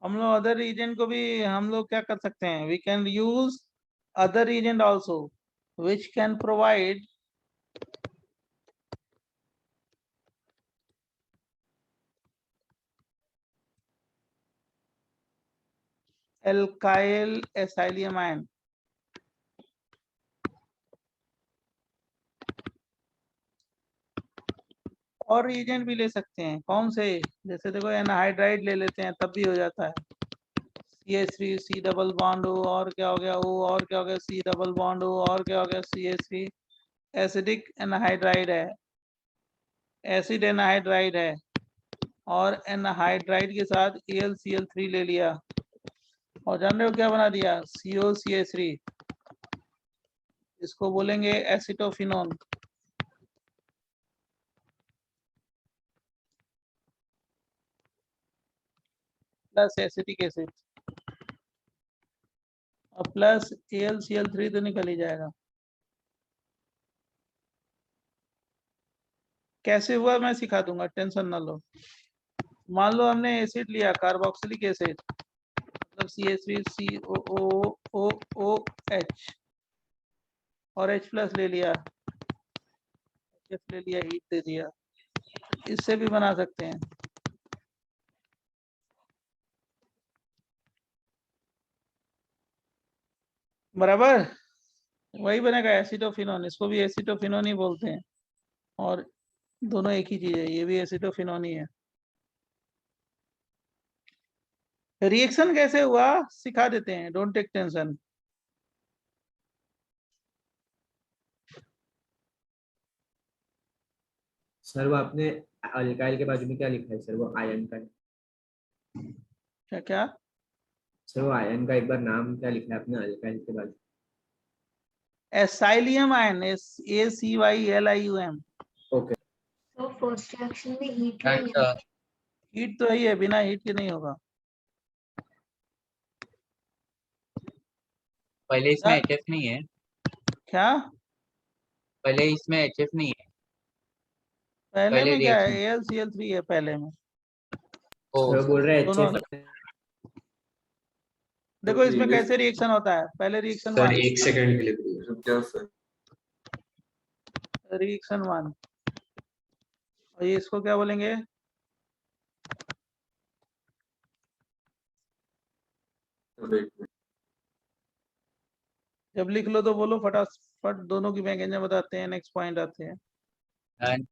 A: हम लोग अदर रीजन को भी हम लोग क्या कर सकते हैं, we can use other reason also which can provide alkyl acylium ion. और रिएजेंट भी ले सकते हैं, कौन से? जैसे देखो एनहाइड्राइड ले लेते हैं तब भी हो जाता है। CH3 C डबल बॉन्ड हो, और क्या हो गया O, और क्या हो गया C डबल बॉन्ड हो, और क्या हो गया CH3। एसिडिक एनहाइड्राइड है, एसिड एनहाइड्राइड है, और एनहाइड्राइड के साथ AlCl3 ले लिया, और जान रहे हो क्या बना दिया? COCH3। इसको बोलेंगे एसिटोफिनोन। प्लस एसिटिक एसिड, और प्लस AlCl3 तो निकल ही जाएगा। कैसे हुआ मैं सिखा दूंगा, टेंशन ना लो। मान लो हमने एसिड लिया, कार्बोक्सिलिक एसिड, मतलब CH3COOOH, और H प्लस ले लिया, HF ले लिया, हीट दे दिया। इससे भी बना सकते हैं। बराबर, वही बनेगा एसिटोफिनोन। इसको भी एसिटोफिनोन ही बोलते हैं, और दोनों एक ही चीज है, ये भी एसिटोफिनोन ही है। रिएक्शन कैसे हुआ सिखा देते हैं, डोंट टेक टेंशन।
I: सर वो आपने अल्काइल के बाजू में क्या लिखा है सर? वो आयन का है।
A: क्या क्या?
I: सर वो आयन का एक बार नाम क्या लिखा है आपने अल्काइल के बाजू?
A: Acylium ion, ACYLIUM।
I: ओके।
J: तो फर्स्ट रिएक्शन में हीट नहीं
C: And,
J: है।
A: हीट तो ही है, बिना हीट के नहीं होगा।
C: पहले इसमें
A: क्या?
C: HF नहीं है,
A: क्या
C: पहले इसमें HF नहीं है,
A: पहले
C: पहले
A: में क्या है?
C: रिएक्शन।
A: AlCl3 है पहले में।
C: ओ
I: सर वो बोल रहे हैं
A: दोनों
I: HF।
A: देखो इसमें कैसे रिएक्शन होता है। पहले रिएक्शन
B: सर
A: 1,
B: एक सेकंड के लिए please, रुक जाओ सर।
A: रिएक्शन 1, और ये इसको क्या बोलेंगे? जब लिख लो तो बोलो फटाफट, दोनों की मैकेनिज्म बताते हैं, नेक्स्ट पॉइंट आते हैं।
C: and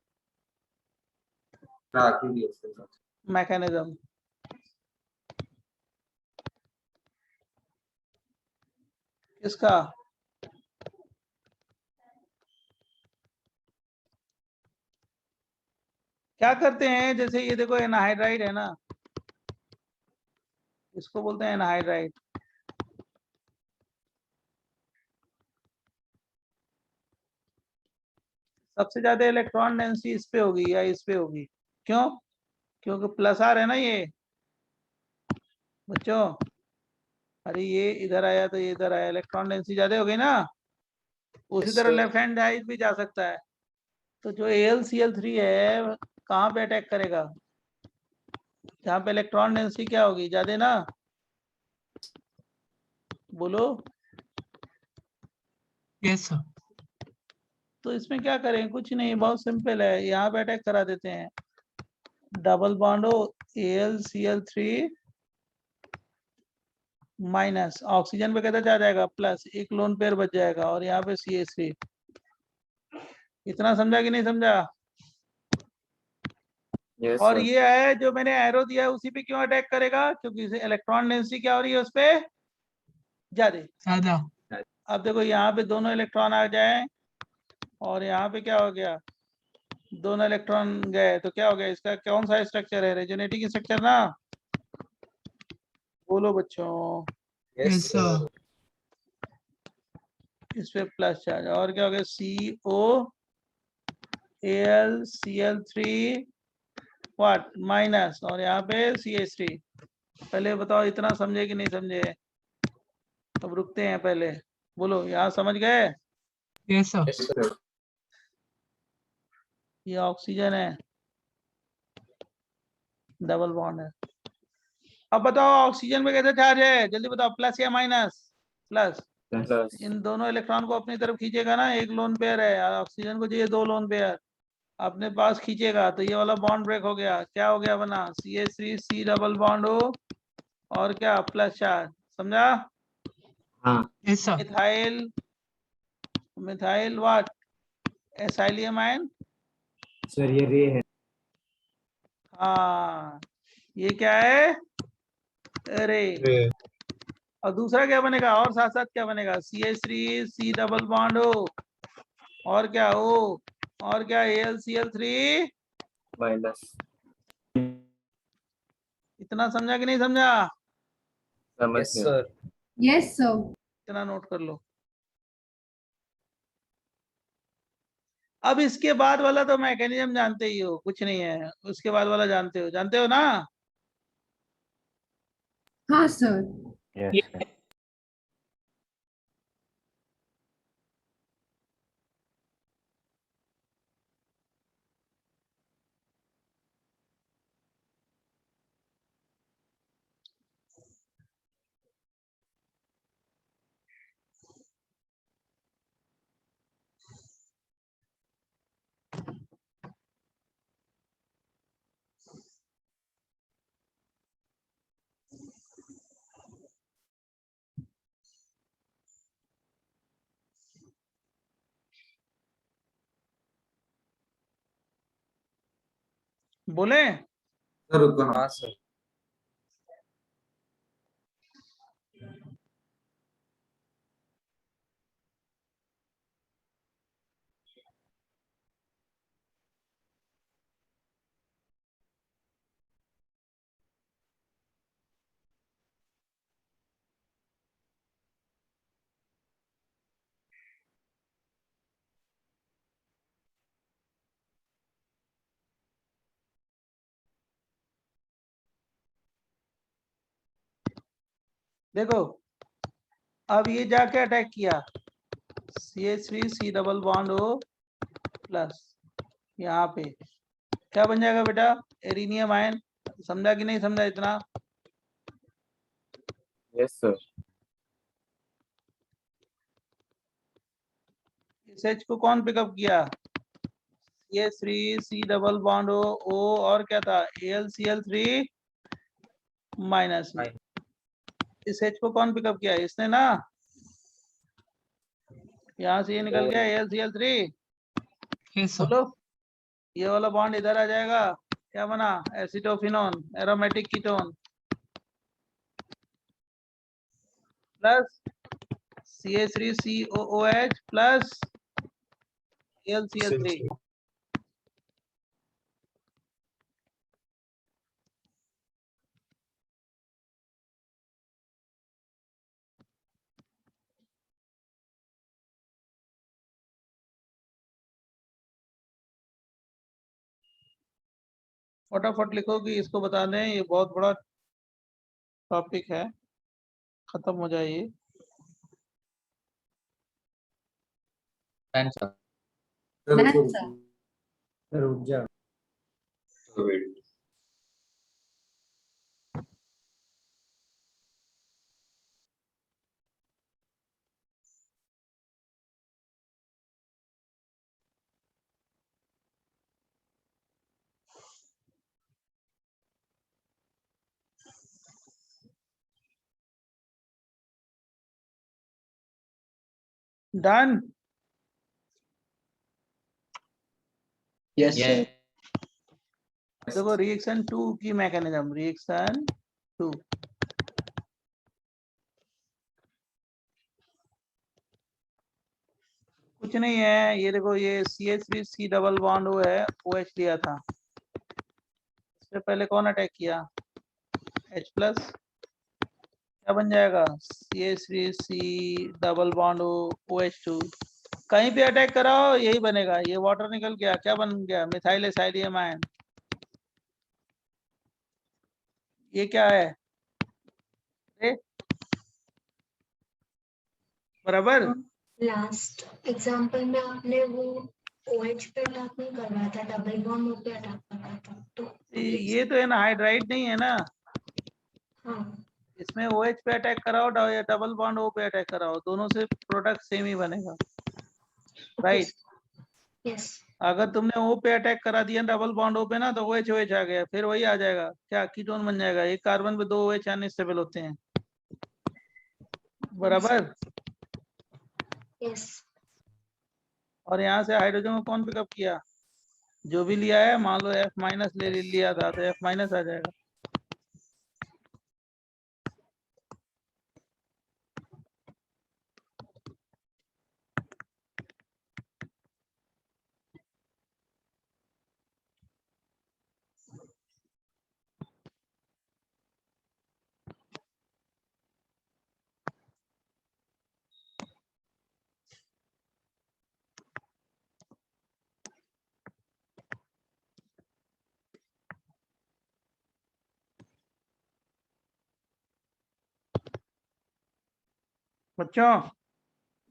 B: आखिरी रिएक्शन सर।
A: मैकेनिज्म किसका? क्या करते हैं, जैसे ये देखो एनहाइड्राइड है ना, इसको बोलते हैं एनहाइड्राइड। सबसे ज्यादा इलेक्ट्रॉन डेंसिटी इस पे होगी या इस पे होगी? क्यों? क्योंकि प्लस आर है ना ये बच्चों। अरे ये इधर आया तो ये इधर आया, इलेक्ट्रॉन डेंसिटी ज्यादा हो गई ना। उसी तरह लेफ्ट हैंड साइड भी जा सकता है। तो जो AlCl3 है कहाँ पे अटैक करेगा? जहाँ पे इलेक्ट्रॉन डेंसिटी क्या होगी, ज्यादा ना। बोलो।
E: Yes, sir.
A: तो इसमें क्या करें, कुछ नहीं, बहुत सिंपल है। यहाँ पे अटैक करा देते हैं, डबल बॉन्ड हो, AlCl3 माइनस, ऑक्सीजन पे कहता जा जाएगा प्लस, एक लोन पेयर बच जाएगा, और यहाँ पे CH3। इतना समझा कि नहीं समझा?
D: यस
A: और
D: सर।
A: ये है जो मैंने एरो दिया है उसी पे क्यों अटैक करेगा? क्योंकि इलेक्ट्रॉन डेंसिटी क्या हो रही है उस पे? ज्यादा।
E: Sada.
A: अब देखो यहाँ पे दोनों इलेक्ट्रॉन आ जाए, और यहाँ पे क्या हो गया, दोनों इलेक्ट्रॉन गए, तो क्या हो गया? इसका कौन सा स्ट्रक्चर है? रेजोनेटिंग स्ट्रक्चर ना। बोलो बच्चों।
E: Yes, sir.
A: इस पे प्लस चार्ज, और क्या हो गया? CO AlCl3 व्हाट माइनस, और यहाँ पे CH3। पहले बताओ इतना समझे कि नहीं समझे? अब रुकते हैं पहले। बोलो, यहाँ समझ गए?
E: Yes, sir.
A: ये ऑक्सीजन है, डबल बॉन्ड है। अब बताओ ऑक्सीजन पे कैसे चार्ज है, जल्दी बताओ, प्लस या माइनस? प्लस।
D: प्लस।
A: इन दोनों इलेक्ट्रॉन को अपनी तरफ खींचेगा ना, एक लोन पेयर है, ऑक्सीजन को चाहिए 2 लोन पेयर, अपने पास खींचेगा तो ये वाला बॉन्ड ब्रेक हो गया। क्या हो गया बना? CH3 C डबल बॉन्ड हो, और क्या प्लस चार्ज, समझा?
I: हाँ
E: Yes, sir.
A: Methyl, methyl what? Acylium ion.
I: Sir ये रे है।
A: हाँ, ये क्या है? अरे, और दूसरा क्या बनेगा? और साथ साथ क्या बनेगा? CH3 C double bond O, और क्या O, और क्या AlCl3
D: माइनस।
A: इतना समझा कि नहीं समझा?
D: समझ
F: Yes,
D: गया।
F: sir.
H: Yes, sir.
A: इतना नोट कर लो। अब इसके बाद वाला तो मैकेनिज्म जानते ही हो, कुछ नहीं है। उसके बाद वाला जानते हो ना?
H: हाँ sir.
F: Yes, sir.
A: बोले?
B: सर रुको ना।
F: हाँ sir.
A: देखो, अब ये जाके अटैक किया CH3 C double bond O plus, यहाँ पे क्या बन जाएगा बेटा? एरिनियम आयन। समझा कि नहीं समझा इतना?
D: Yes sir.
A: इस H को कौन पिकअप किया? CH3 C double bond O और क्या था? AlCl3 माइनस में। इस H को कौन पिकअप किया? इसने ना। यहाँ से ये निकल गया AlCl3।
E: Yes, sir.
A: बोलो, ये वाला बॉन्ड इधर आ जाएगा, क्या बना? Acetophenone, aromatic ketone plus CH3COOH plus AlCl3। फटाफट लिखो कि इसको बता दें, ये बहुत बड़ा टॉपिक है, खत्म हो जाए ये।
C: Done, sir.
B: सर रुको
H: Done, sir.
I: सर रुक जा।
B: रुको, wait.
A: Done.
F: Yes,
C: Yeah.
F: sir.
A: देखो रिएक्शन 2 की मैकेनिज्म, रिएक्शन 2। कुछ नहीं है, ये देखो, ये CH3 C double bond O है, OH लिया था। इससे पहले कौन अटैक किया? H plus. क्या बन जाएगा? CH3 C double bond O OH2। कहीं पे अटैक कराओ यही बनेगा। ये वाटर निकल गया, क्या बन गया? Methyl acylium ion. ये क्या है? बराबर।
J: लास्ट एग्जाम्पल में आपने वो OH पे अटैक नहीं करवाया था, डबल बॉन्ड O पे अटैक करवाया था, तो
A: ये तो एनहाइड्राइड नहीं है ना,
J: हाँ
A: इसमें OH पे अटैक कराओ या डबल बॉन्ड O पे अटैक कराओ, दोनों से प्रोडक्ट सेम ही बनेगा, राइट?
J: यस
A: अगर तुमने O पे अटैक करा दिया डबल बॉन्ड O पे ना, तो OH OH आ गया, फिर वही आ जाएगा, क्या कीटोन बन जाएगा। एक कार्बन पे 2 OH अनस्टेबल होते हैं, बराबर।
J: यस
A: और यहाँ से हाइड्रोजन को कौन पिकअप किया, जो भी लिया है, मान लो F माइनस लिया था तो F माइनस आ जाएगा। बच्चों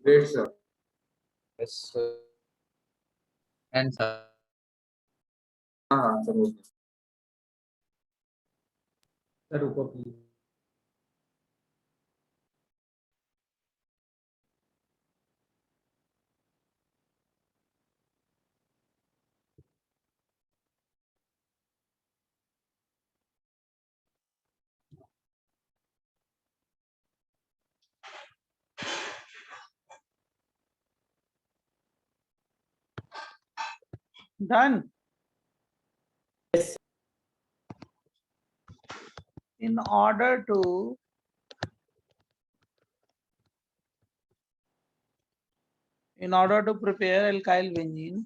B: great sir.
D: Yes sir.
C: And sir
B: हाँ हाँ सर, हो गया।
I: सर रुको please.
A: Done. In order to prepare alkyl benzene,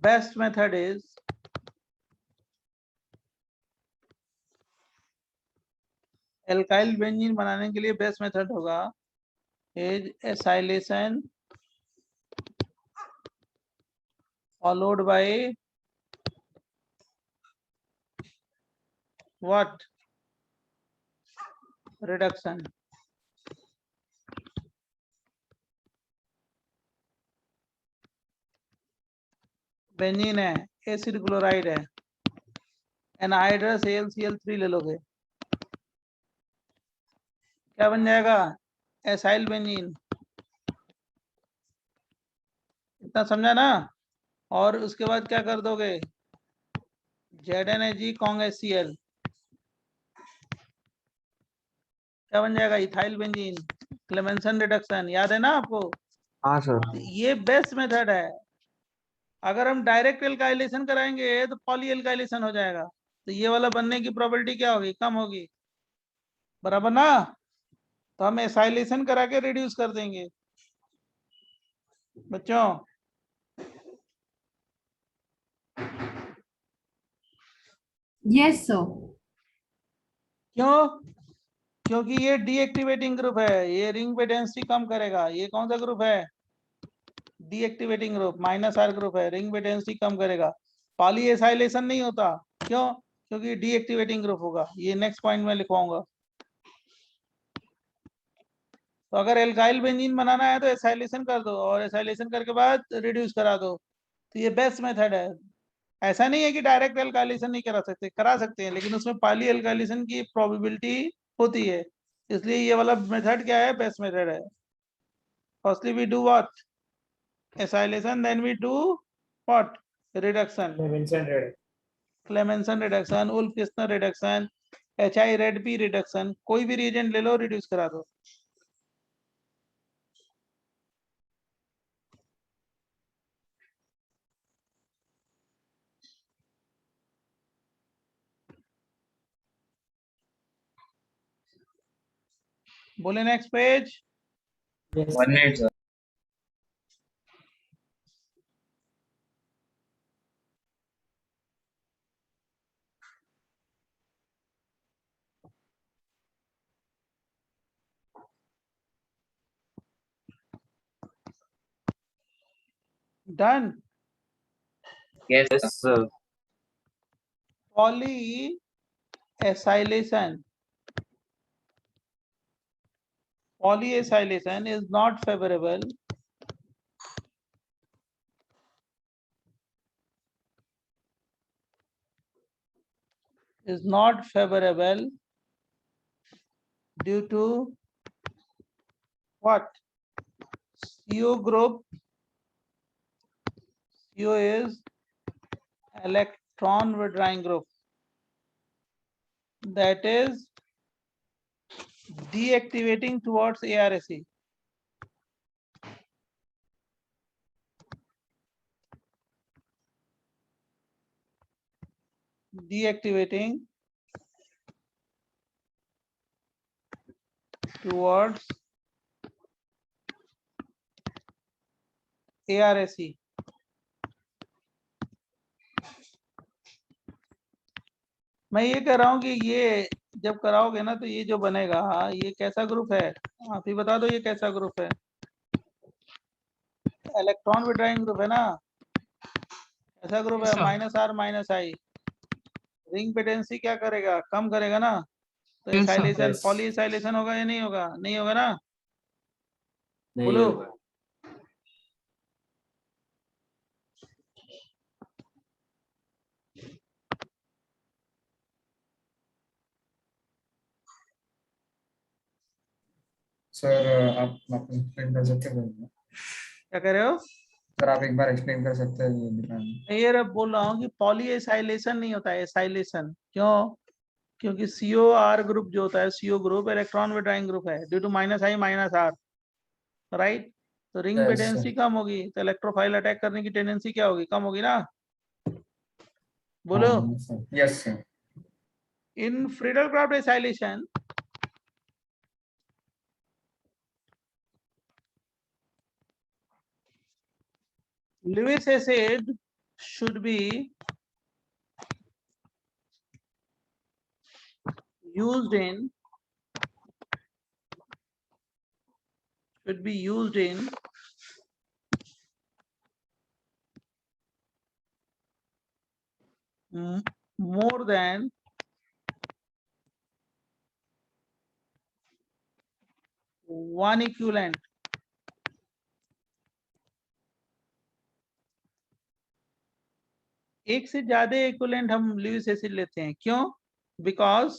A: best method is alkyl benzene बनाने के लिए बेस्ट मेथड होगा is acylation followed by what? Reduction. Benzene है, एसिड क्लोराइड है, एनहाइड्रस AlCl3 ले लोगे, क्या बन जाएगा? Acyl benzene. इतना समझा ना? और उसके बाद क्या कर दोगे? ZnAg कॉन्ग HCl, क्या बन जाएगा? Ethyl benzene. क्लेमेंसन रिडक्शन, याद है ना आपको?
D: हाँ सर।
A: ये बेस्ट मेथड है। अगर हम डायरेक्ट एल्काइलेशन कराएंगे तो पॉली एल्काइलेशन हो जाएगा, तो ये वाला बनने की प्रोबेबिलिटी क्या होगी? कम होगी, बराबर ना? तो हम एसाइलेशन करा के रिड्यूस कर देंगे बच्चों।
H: Yes sir.
A: क्यों? क्योंकि ये डीएक्टिवेटिंग ग्रुप है, ये रिंग पे डेंसिटी कम करेगा। ये कौन सा ग्रुप है? डीएक्टिवेटिंग ग्रुप, -R ग्रुप है, रिंग पे डेंसिटी कम करेगा। पॉली एसाइलेशन नहीं होता, क्यों? क्योंकि डीएक्टिवेटिंग ग्रुप होगा। ये नेक्स्ट पॉइंट में लिखवाऊंगा। तो अगर एल्काइल बेंजीन बनाना है तो एसाइलेशन कर दो, और एसाइलेशन करके बाद रिड्यूस करा दो, तो ये बेस्ट मेथड है। ऐसा नहीं है कि डायरेक्ट एल्काइलेशन नहीं करा सकते, करा सकते हैं, लेकिन उसमें पॉली एल्काइलेशन की प्रोबेबिलिटी होती है, इसलिए ये वाला मेथड क्या है? बेस्ट मेथड है। Firstly we do what? Acylation, then we do what? Reduction, Clemmensen reduction, Wolff Kishner reduction, HI red P reduction, कोई भी रिएजेंट ले लो, रिड्यूस करा दो। बोले next page.
K: 1 minute sir.
A: Done.
K: Yes sir.
D: Yes sir.
A: Poly acylation is not favorable due to what? CO group. CO is electron withdrawing group. that is deactivating towards ARSE. Deactivating towards ARSE. मैं ये कह रहा हूँ कि ये जब कराओगे ना तो ये जो बनेगा ये कैसा ग्रुप है, आप ही बता दो ये कैसा ग्रुप है। इलेक्ट्रॉन विड्रॉइंग ग्रुप है ना, ऐसा ग्रुप
E: Yes,
A: है,
E: sir.
A: -R -I। Ring patency क्या करेगा, कम करेगा ना, तो
E: Yes, sir.
A: Acylation
I: Yes.
A: Poly acylation होगा या नहीं होगा, नहीं होगा ना,
I: नहीं
A: बोलो।
I: होगा।
G: सर आप एक्सप्लेन कर सकते हैं?
A: क्या कह रहे हो
G: सर आप एक बार एक्सप्लेन कर सकते हैं ये दिखाने?
A: मैं ये रब बोल रहा हूँ कि पॉली एसाइलेशन नहीं होता है, एसाइलेशन। क्यों? क्योंकि COR ग्रुप जो होता है, CO group electron withdrawing group है, due to -I -R, right. तो रिंग
G: Yes,
A: पेटेंसी
G: sir.
A: कम होगी तो इलेक्ट्रोफाइल अटैक करने की टेंडेंसी क्या होगी, कम होगी ना, बोलो।
G: Yes sir.
A: In Friedel Crafts acylation Lewis acid should be used in more than 1 equivalent एक से ज्यादा इक्विवेलेंट हम ल्यूइस एसिड लेते हैं। क्यों? बिकॉज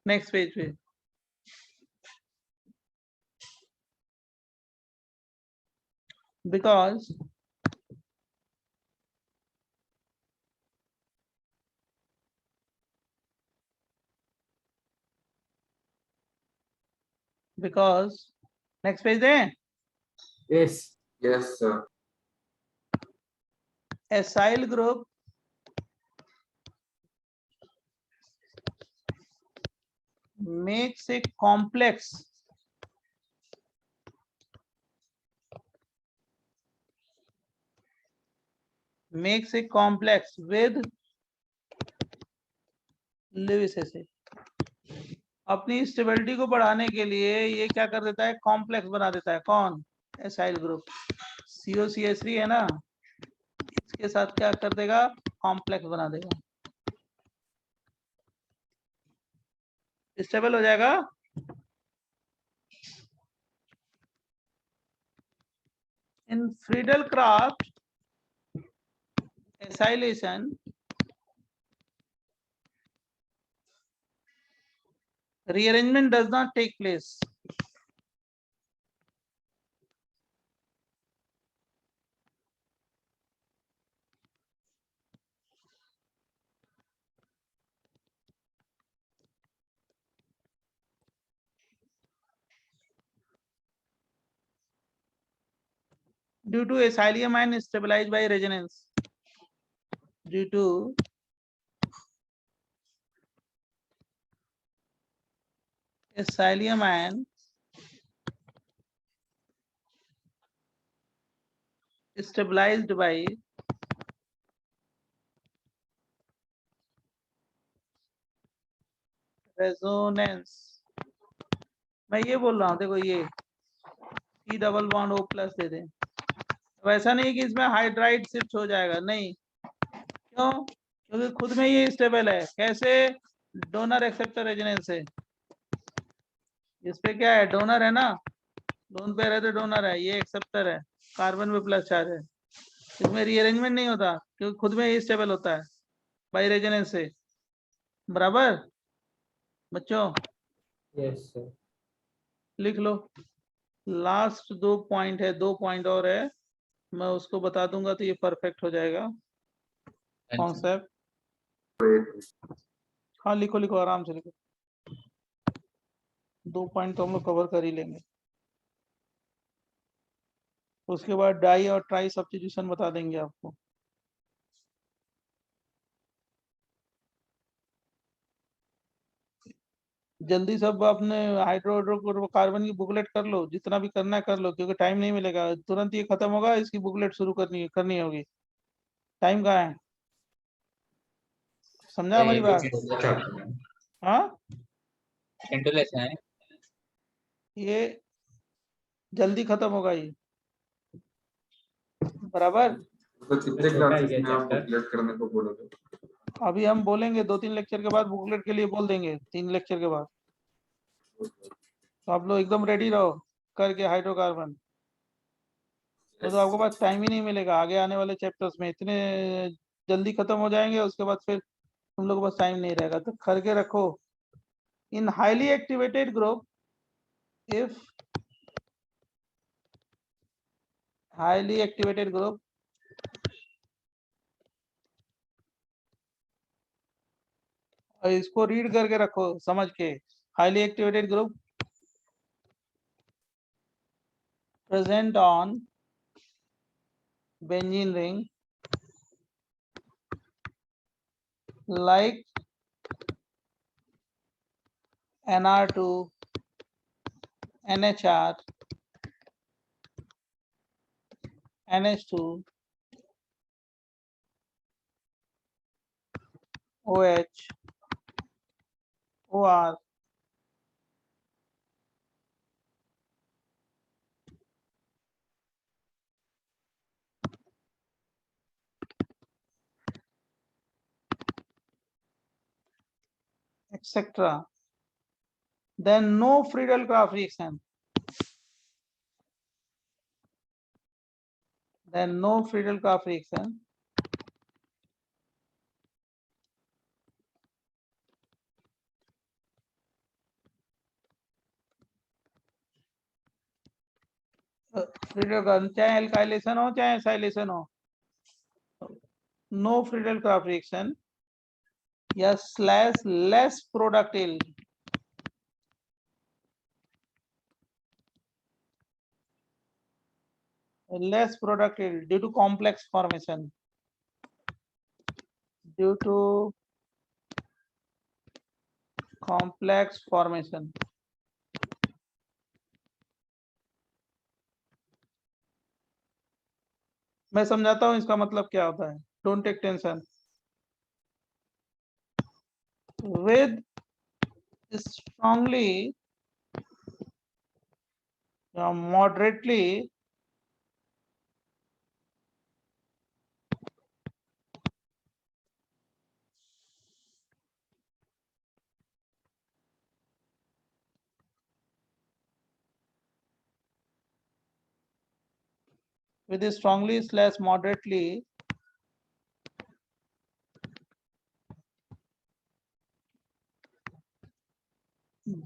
A: नेक्स्ट पेज पे because next page दें,
I: Yes.
B: Yes, sir.
A: acyl group makes a complex with Lewis acid। अपनी स्टेबिलिटी को बढ़ाने के लिए ये क्या कर देता है, कॉम्प्लेक्स बना देता है। कौन? Acyl group. COCH3 है ना, इसके साथ क्या कर देगा, कॉम्प्लेक्स बना देगा, स्टेबल हो जाएगा। In Friedel Crafts acylation rearrangement does not take place। due to acylium ion stabilized by resonance, due to acylium ion stabilized by resonance। मैं ये बोल रहा हूँ, देखो ये C डबल बॉन्ड O+ दे दें, वैसा नहीं कि इसमें हाइड्राइड शिफ्ट हो जाएगा, नहीं। क्यों? क्योंकि खुद में ये स्टेबल है। कैसे? डोनर एक्सेप्टर रेजोनेंस से। इस पे क्या है, डोनर है ना, लोन पे रहते डोनर है, ये एक्सेप्टर है, कार्बन पे प्लस चार्ज है। इसमें रीअरेंजमेंट नहीं होता क्योंकि खुद में ये स्टेबल होता है बाई रेजोनेंस से। बराबर बच्चों?
I: Yes, sir.
A: लिख लो। लास्ट 2 पॉइंट है, 2 पॉइंट और है, मैं उसको बता दूंगा तो ये परफेक्ट हो जाएगा कॉन्सेप्ट। हाँ लिखो लिखो, आराम से लिखो, 2 पॉइंट तो हम लोग कवर कर ही लेंगे। उसके बाद डाई और ट्राई सब्स्टिट्यूशन बता देंगे आपको। जल्दी सब अपने हाइड्रोकार्बन की बुकलेट कर लो, जितना भी करना है कर लो, क्योंकि टाइम नहीं मिलेगा, तुरंत ये खत्म होगा, इसकी बुकलेट शुरू करनी होगी। टाइम कहाँ है? समझा हमारी बात? हाँ
C: है
A: ये जल्दी खत्म होगा ये, बराबर।
B: तो कितने क्लासेस में आप बुकलेट करने को बोलोगे?
A: अभी हम बोलेंगे 2-3 लेक्चर के बाद बुकलेट के लिए बोल देंगे, 3 लेक्चर के बाद। तो आप लोग एकदम रेडी रहो करके हाइड्रोकार्बन, तो आपको पास टाइम ही नहीं मिलेगा। आगे आने वाले चैप्टर्स में इतने जल्दी खत्म हो जाएंगे, उसके बाद फिर तुम लोग के पास टाइम नहीं रहेगा। तो करके रखो। इन highly activated group, if highly activated group और इसको रीड करके रखो समझ के। Highly activated group present on benzene ring like NR2, NHR, NH2, OH, OR, etc. Then no Friedel-Crafts reaction. Then no Friedel-Crafts reaction. Friedel-Crafts चाहे alkylation हो चाहे acylation हो, no Friedel-Crafts reaction या slash less product yield. Less product yield due to complex formation. Due to complex formation. मैं समझाता हूँ इसका मतलब क्या होता है। Don't take tension. With strongly moderately with strongly / moderately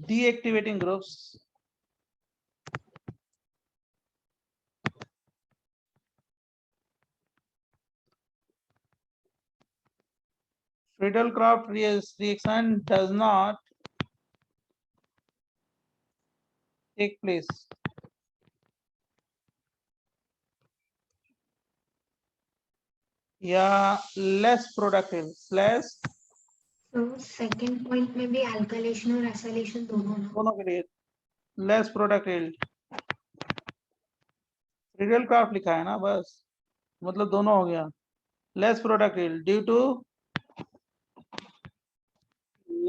A: deactivating groups Friedel-Crafts reaction does not take place. या less productive slash
J: तो सेकंड पॉइंट में भी अल्काइलेशन और एसिलेशन दोनों
A: के लिए less productive Friedel-Crafts लिखा है ना, बस मतलब दोनों हो गया। less productive due to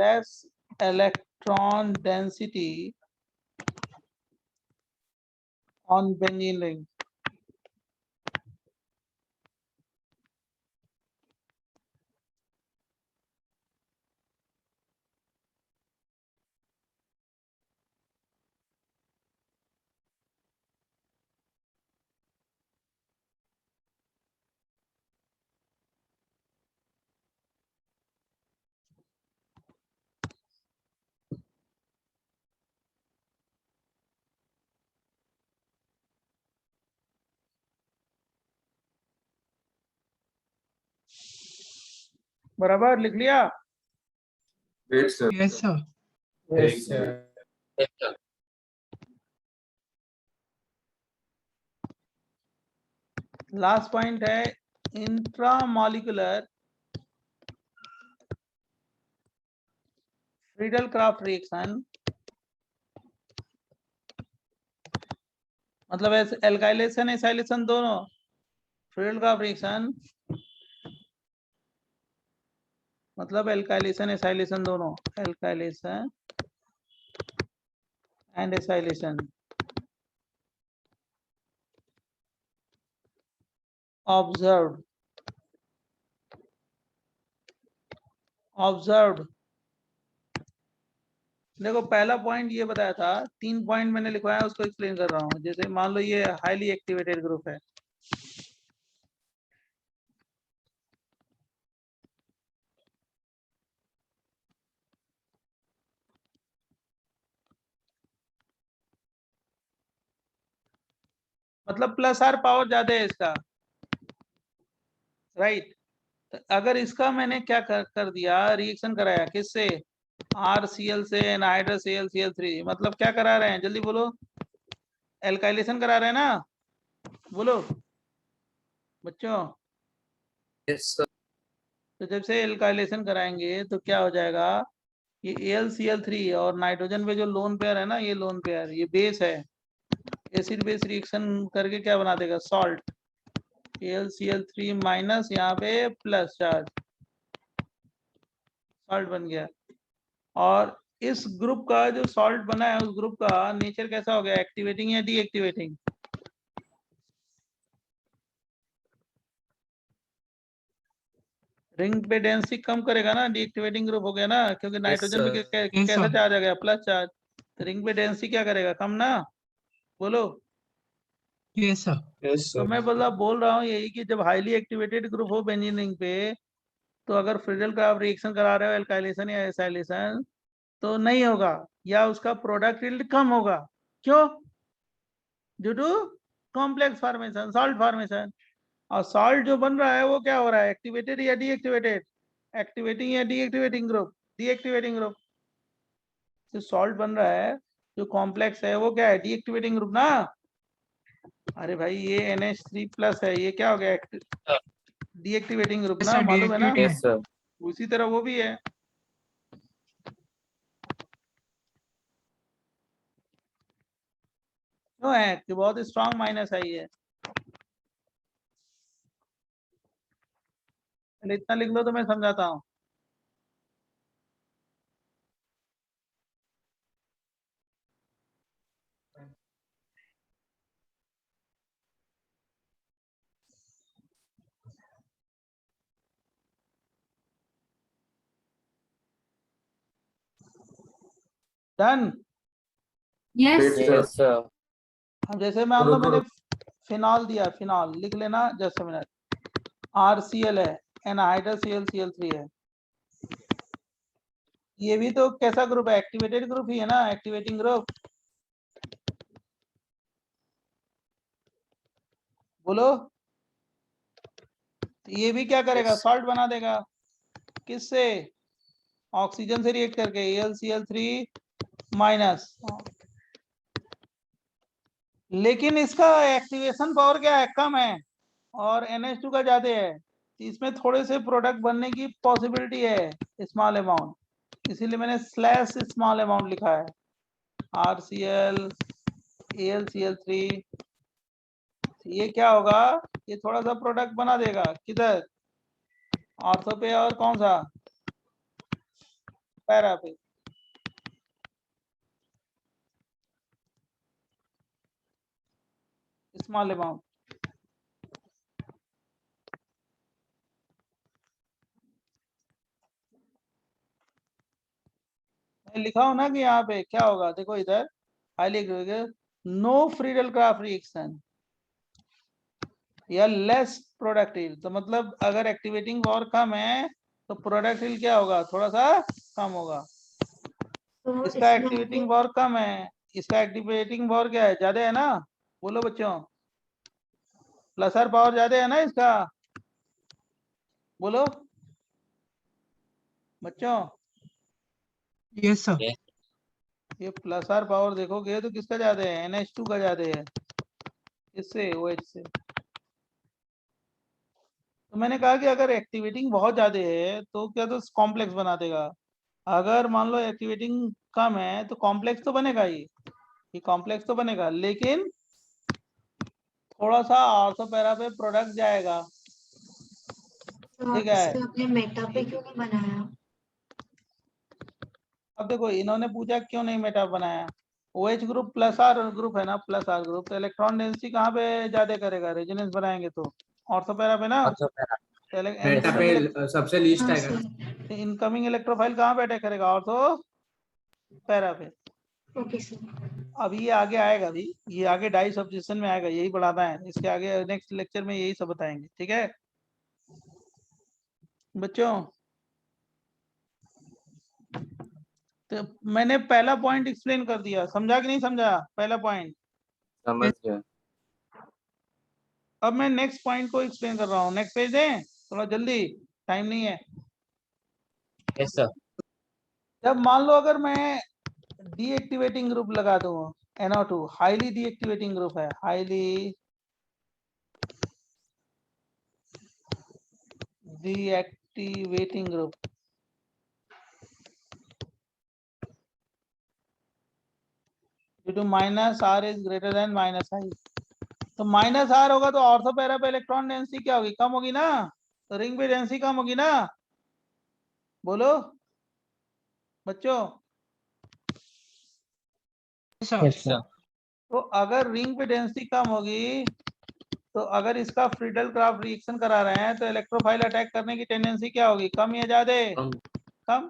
A: less electron density on benzene ring. बराबर लिख लिया।
B: Wait sir,
E: Yes, sir.
G: Yes, sir.
C: Yes, sir.
A: Last point है इंट्रामॉलिक्यूलर फ्रीडल क्राफ्ट रिएक्शन, मतलब एल्काइलेशन एसाइलेशन दोनों, फ्रीडल क्राफ्ट रिएक्शन मतलब एल्काइलेशन एसाइलेशन दोनों, alkylation and acylation observed देखो पहला पॉइंट ये बताया था, 3 पॉइंट मैंने लिखवाया उसको एक्सप्लेन कर रहा हूँ। जैसे मान लो ये हाईली एक्टिवेटेड ग्रुप है, मतलब प्लस आर पावर ज्यादा है इसका, राइट। तो अगर इसका मैंने क्या कर दिया, रिएक्शन कराया किससे, RCl से एनहाइड्रस ClCl3, मतलब क्या करा रहे हैं, जल्दी बोलो, एल्काइलेशन करा रहे हैं ना, बोलो बच्चों।
F: Yes, sir.
A: तो जब से एल्काइलेशन कराएंगे तो क्या हो जाएगा, ये AlCl3 और नाइट्रोजन पे जो लोन पेयर है ना, ये लोन पेयर, ये बेस है, एसिड बेस रिएक्शन करके क्या बना देगा, सॉल्ट, AlCl3 माइनस यहाँ पे प्लस चार्ज, सॉल्ट बन गया। और इस ग्रुप का जो सॉल्ट बना है, उस ग्रुप का नेचर कैसा हो गया, एक्टिवेटिंग या डीएक्टिवेटिंग, रिंग पे डेंसिटी कम करेगा ना, डीएक्टिवेटिंग ग्रुप हो गया ना, क्योंकि नाइट्रोजन में
F: sir.
E: Yes,
A: कैसा
E: sir.
A: चार्ज आ गया, प्लस चार्ज, तो रिंग पे डेंसिटी क्या करेगा, कम ना, बोलो।
E: Yes, sir.
G: Yes,
A: तो
G: sir.
A: मैं बोल रहा हूँ यही कि जब हाईली एक्टिवेटेड ग्रुप हो बेंजीन रिंग पे, तो अगर फ्रीडल का आप रिएक्शन करा रहे हो एल्काइलेशन या एसाइलेशन, तो नहीं होगा, या उसका प्रोडक्ट यील्ड कम होगा। क्यों, due to complex formation, salt formation. और सॉल्ट जो बन रहा है वो क्या हो रहा है, एक्टिवेटेड या डीएक्टिवेटेड, एक्टिवेटिंग या डीएक्टिवेटिंग ग्रुप, डीएक्टिवेटिंग ग्रुप। जो सॉल्ट बन रहा है जो कॉम्प्लेक्स है वो क्या है, डीएक्टिवेटिंग ग्रुप ना। अरे भाई ये NH3 प्लस है, ये क्या हो गया, डीएक्टिवेटिंग ग्रुप
E: Yes,
A: ना,
E: sir.
A: मालूम है ना।
E: Deactivating.
D: Yes, sir.
A: उसी तरह वो भी है। क्यों है कि बहुत स्ट्रॉन्ग माइनस आई है, पहले इतना लिख लो तो मैं समझाता हूँ। Done.
H: Yes.
B: Wait sir,
D: Yes, sir.
A: अब जैसे मान लो
B: रुको
A: मैंने
B: रुको,
A: फिनॉल दिया, फिनॉल लिख लेना, जस्ट मिनट, RCl है, एनहाइड्रस ClCl3 है, ये भी तो कैसा ग्रुप है, एक्टिवेटेड ग्रुप ही है ना, एक्टिवेटिंग ग्रुप, बोलो। तो ये भी क्या करेगा,
F: Yes.
A: सॉल्ट बना देगा, किससे, ऑक्सीजन से रिएक्ट करके, AlCl3 माइनस। लेकिन इसका एक्टिवेशन पावर क्या है, कम है, और NH2 का ज्यादा है, इसमें थोड़े से प्रोडक्ट बनने की पॉसिबिलिटी है, स्मॉल अमाउंट, इसीलिए मैंने स्लैश स्मॉल अमाउंट लिखा है, RCl AlCl3। ये क्या होगा, ये थोड़ा सा प्रोडक्ट बना देगा, किधर, ऑर्थो पे और कौन सा, पैरा पे, स्मॉल अमाउंट। मैं लिखा हूं ना कि यहाँ पे क्या होगा, देखो इधर highly no Friedel Crafts reaction या लेस प्रोडक्टिव, तो मतलब अगर एक्टिवेटिंग पावर कम है तो प्रोडक्टिव क्या होगा, थोड़ा सा कम होगा।
J: तो
A: इसका
J: इसमें
A: एक्टिवेटिंग पावर कम है, इसका एक्टिवेटिंग पावर क्या है, ज्यादा है ना, बोलो बच्चों, प्लस आर पावर ज्यादा है ना इसका, बोलो। बच्चों
E: Yes, sir.
A: ये प्लस आर पावर देखोगे तो किसका ज्यादा है, NH2 का ज्यादा है, किससे, OH से। तो मैंने कहा कि अगर एक्टिवेटिंग बहुत ज्यादा है तो क्या, तो कॉम्प्लेक्स बना देगा। अगर मान लो एक्टिवेटिंग कम है तो कॉम्प्लेक्स तो बनेगा ही, ये कॉम्प्लेक्स तो बनेगा, लेकिन थोड़ा सा ऑर्थो पैरा पे प्रोडक्ट जाएगा।
J: तो
A: ठीक है,
J: इसमें आपने मेटा पे क्यों नहीं बनाया?
A: अब देखो इन्होंने पूछा क्यों नहीं मेटा बनाया। OH group plus R group है ना, प्लस आर ग्रुप, तो इलेक्ट्रॉन डेंसिटी कहाँ पे ज्यादा करेगा, रेजोनेंस बनाएंगे तो ऑर्थो पैरा पे ना।
I: मेटा पे सबसे लीस्ट
J: हाँ
I: आएगा ना।
J: सर।
A: इनकमिंग इलेक्ट्रोफाइल कहाँ पे अटैक करेगा, ऑर्थो पैरा पे।
J: Okay sir.
A: अभी ये आगे आएगा, अभी ये आगे डाई सब्स्टिट्यूशन में आएगा, यही बढ़ाना है, इसके आगे नेक्स्ट लेक्चर में यही सब बताएंगे। ठीक है बच्चों, तो मैंने पहला पॉइंट एक्सप्लेन कर दिया, समझा कि नहीं समझा पहला पॉइंट?
D: समझ गया।
A: अब मैं नेक्स्ट पॉइंट को एक्सप्लेन कर रहा हूँ। नेक्स्ट पेज दें थोड़ा जल्दी, टाइम नहीं है।
C: Yes sir.
A: जब मान लो अगर मैं डीएक्टिवेटिंग ग्रुप लगा दूं, NO2 हाईली डीएक्टिवेटिंग ग्रुप है, highly deactivating group, due to minus R is greater than minus I. तो माइनस आर होगा तो ऑर्थो पैरा पे इलेक्ट्रॉन डेंसिटी क्या होगी, कम होगी ना, तो रिंग पे डेंसिटी कम होगी ना, बोलो बच्चों।
E: Yes, sir.
G: Yes, sir.
A: तो अगर रिंग पे डेंसिटी कम होगी तो अगर इसका फ्रीडल क्राफ्ट रिएक्शन करा रहे हैं तो इलेक्ट्रोफाइल अटैक करने की टेंडेंसी क्या होगी, कम या ज्यादा?
D: कम।
A: कम।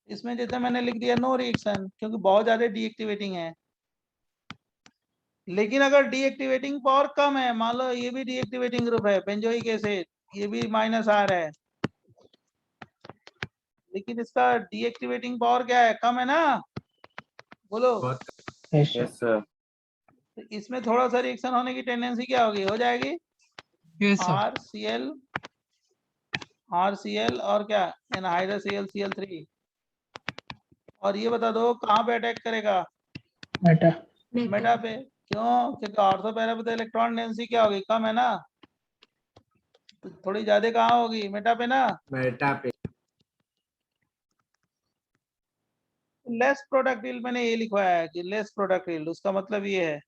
A: इसमें जैसे मैंने लिख दिया नो रिएक्शन, क्योंकि बहुत ज्यादा डीएक्टिवेटिंग है। लेकिन अगर डीएक्टिवेटिंग पावर कम है, मान लो ये भी डीएक्टिवेटिंग ग्रुप है बेंजोइक एसिड, ये भी माइनस आर है, लेकिन इसका डीएक्टिवेटिंग पावर क्या है, कम है ना, बोलो।
G: Yes, sir.
D: Yes sir.
A: तो इसमें थोड़ा सा रिएक्शन होने की टेंडेंसी क्या होगी, हो जाएगी
E: Yes, sir.
A: RCl और क्या, एनहाइड्रस Cl3। और ये बता दो कहाँ पे अटैक करेगा,
G: Meta.
A: मेटा पे। क्यों, क्योंकि ऑर्थो पैरा पे तो इलेक्ट्रॉन डेंसिटी क्या होगी, कम है ना, तो थोड़ी ज्यादा कहाँ होगी, मेटा पे ना।
I: मेटा पे।
A: लेस प्रोडक्ट यील्ड मैंने ये लिखवाया है कि लेस प्रोडक्ट यील्ड, उसका मतलब ये है।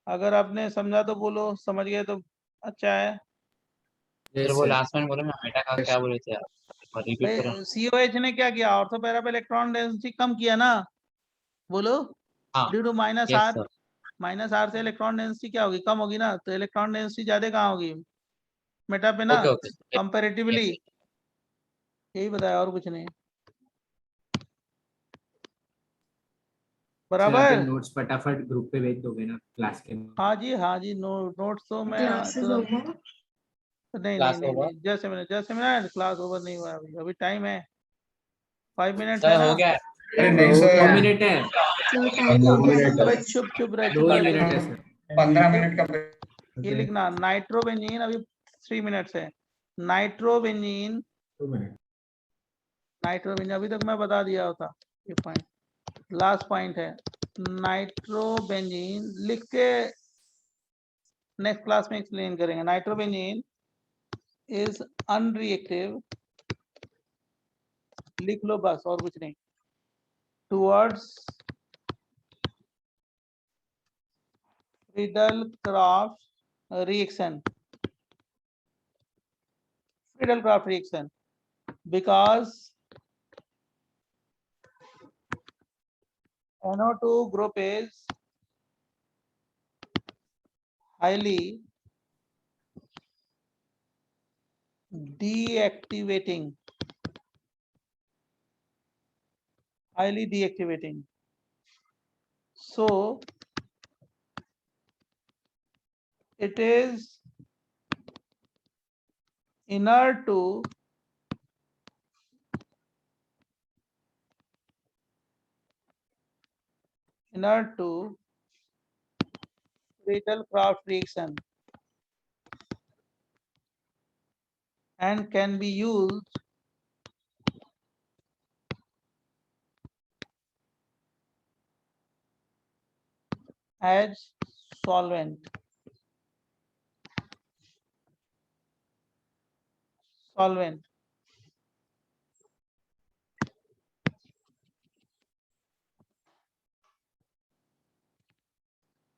A: अगर आपने समझा तो बोलो, समझ गए तो अच्छा है।
C: सर वो लास्ट में बोले ना मेटा का क्या बोले थे आप, रिपीट करो।
A: COH ने क्या किया, ऑर्थो पैरा पे इलेक्ट्रॉन डेंसिटी कम किया ना, बोलो,
C: हाँ
A: due to minus
C: yes
A: R.
C: Sir.
A: Minus R से इलेक्ट्रॉन डेंसिटी क्या होगी, कम होगी ना, तो इलेक्ट्रॉन डेंसिटी ज्यादा कहाँ होगी, मेटा पे ना,
C: ओके ओके
A: कंपैरेटिवली।
C: यस
A: यही बताया और कुछ नहीं, बराबर।
I: नोट्स फटाफट ग्रुप पे भेज दोगे ना क्लास के।
A: हाँ जी हाँ जी, नोट्स तो मैं
J: क्लासेस हो गया?
A: नहीं नहीं
C: क्लास
A: नहीं
C: होगा
A: नहीं, जस्ट मिनट, क्लास ओवर नहीं हुआ, अभी अभी टाइम है, 5 मिनट्स है
C: सर,
A: ना।
C: हो गया।
G: अरे नहीं
I: दो
G: सर,
I: मिनट है।
J: सर टाइम हो गया ना।
A: अबे चुप चुप रह, चुप
I: 2 ही
A: रह,
I: मिनट है
A: चुप।
I: सर।
G: 15 मिनट का
A: ये लिखना नाइट्रोबेंजीन, अभी 3 मिनट्स है। Nitrobenzene,
I: 2 minute.
A: नाइट्रोबेंजीन अभी तक मैं बता दिया होता, ये पॉइंट लास्ट पॉइंट है। नाइट्रोबेंजीन लिख के नेक्स्ट क्लास में एक्सप्लेन करेंगे। नाइट्रोबेंजीन इज अनरिएक्टिव, लिख लो बस और कुछ नहीं, towards Friedel-Crafts reaction, Friedel-Crafts reaction, because NO2 group is highly deactivating, so it is inert to Friedel-Crafts reaction, and can be used as solvent. Solvent.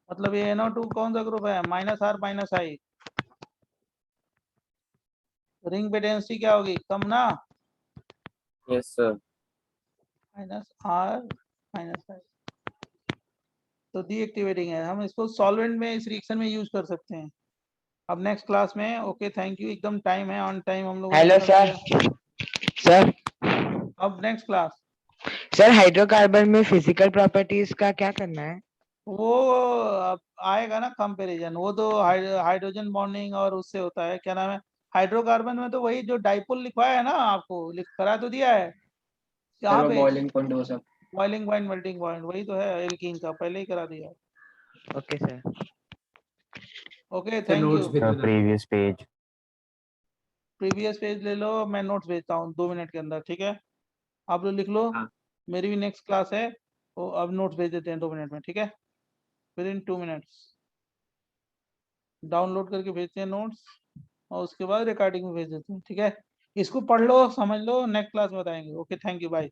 A: मतलब ये NO2 कौन सा ग्रुप है? -R -I। रिंग पे डेंसिटी क्या होगी? कम ना?
D: Yes sir.
A: -R -I तो डीएक्टिवेटिंग है। हम इसको सॉल्वेंट में इस रिएक्शन में यूज कर सकते हैं। अब नेक्स्ट क्लास में। Okay thank you. एकदम टाइम है, ऑन टाइम हम लोग।
F: Hello sir. सर
A: अब नेक्स्ट क्लास।
F: सर हाइड्रोकार्बन में फिजिकल प्रॉपर्टीज का क्या करना है?
A: वो अब आएगा ना कंपैरिजन। वो तो हाइड्रोजन बॉन्डिंग और उससे होता है, क्या नाम है, हाइड्रोकार्बन में तो वही जो डाइपोल लिखवाया है ना, आपको लिख करा तो दिया है यहाँ पे।
F: बॉइलिंग पॉइंट हो सब।
A: बॉइलिंग पॉइंट, मेल्टिंग पॉइंट, वही तो है एल्कीन का, पहले ही करा दिया।
F: Okay sir.
A: Okay
I: sir
A: thank
I: notes
A: you.
I: भेज देना।
K: Previous page.
A: प्रीवियस पेज ले लो, मैं नोट्स भेजता हूँ 2 मिनट के अंदर, ठीक है? आप लोग लिख लो।
I: हाँ।
A: मेरी भी नेक्स्ट क्लास है, तो अब नोट्स भेज देते हैं 2 मिनट में, ठीक है? विद इन 2 मिनट्स डाउनलोड करके भेजते हैं नोट्स, और उसके बाद रिकॉर्डिंग में भेज देते हैं, ठीक है? इसको पढ़ लो, समझ लो, नेक्स्ट क्लास में बताएंगे। Okay thank you, bye.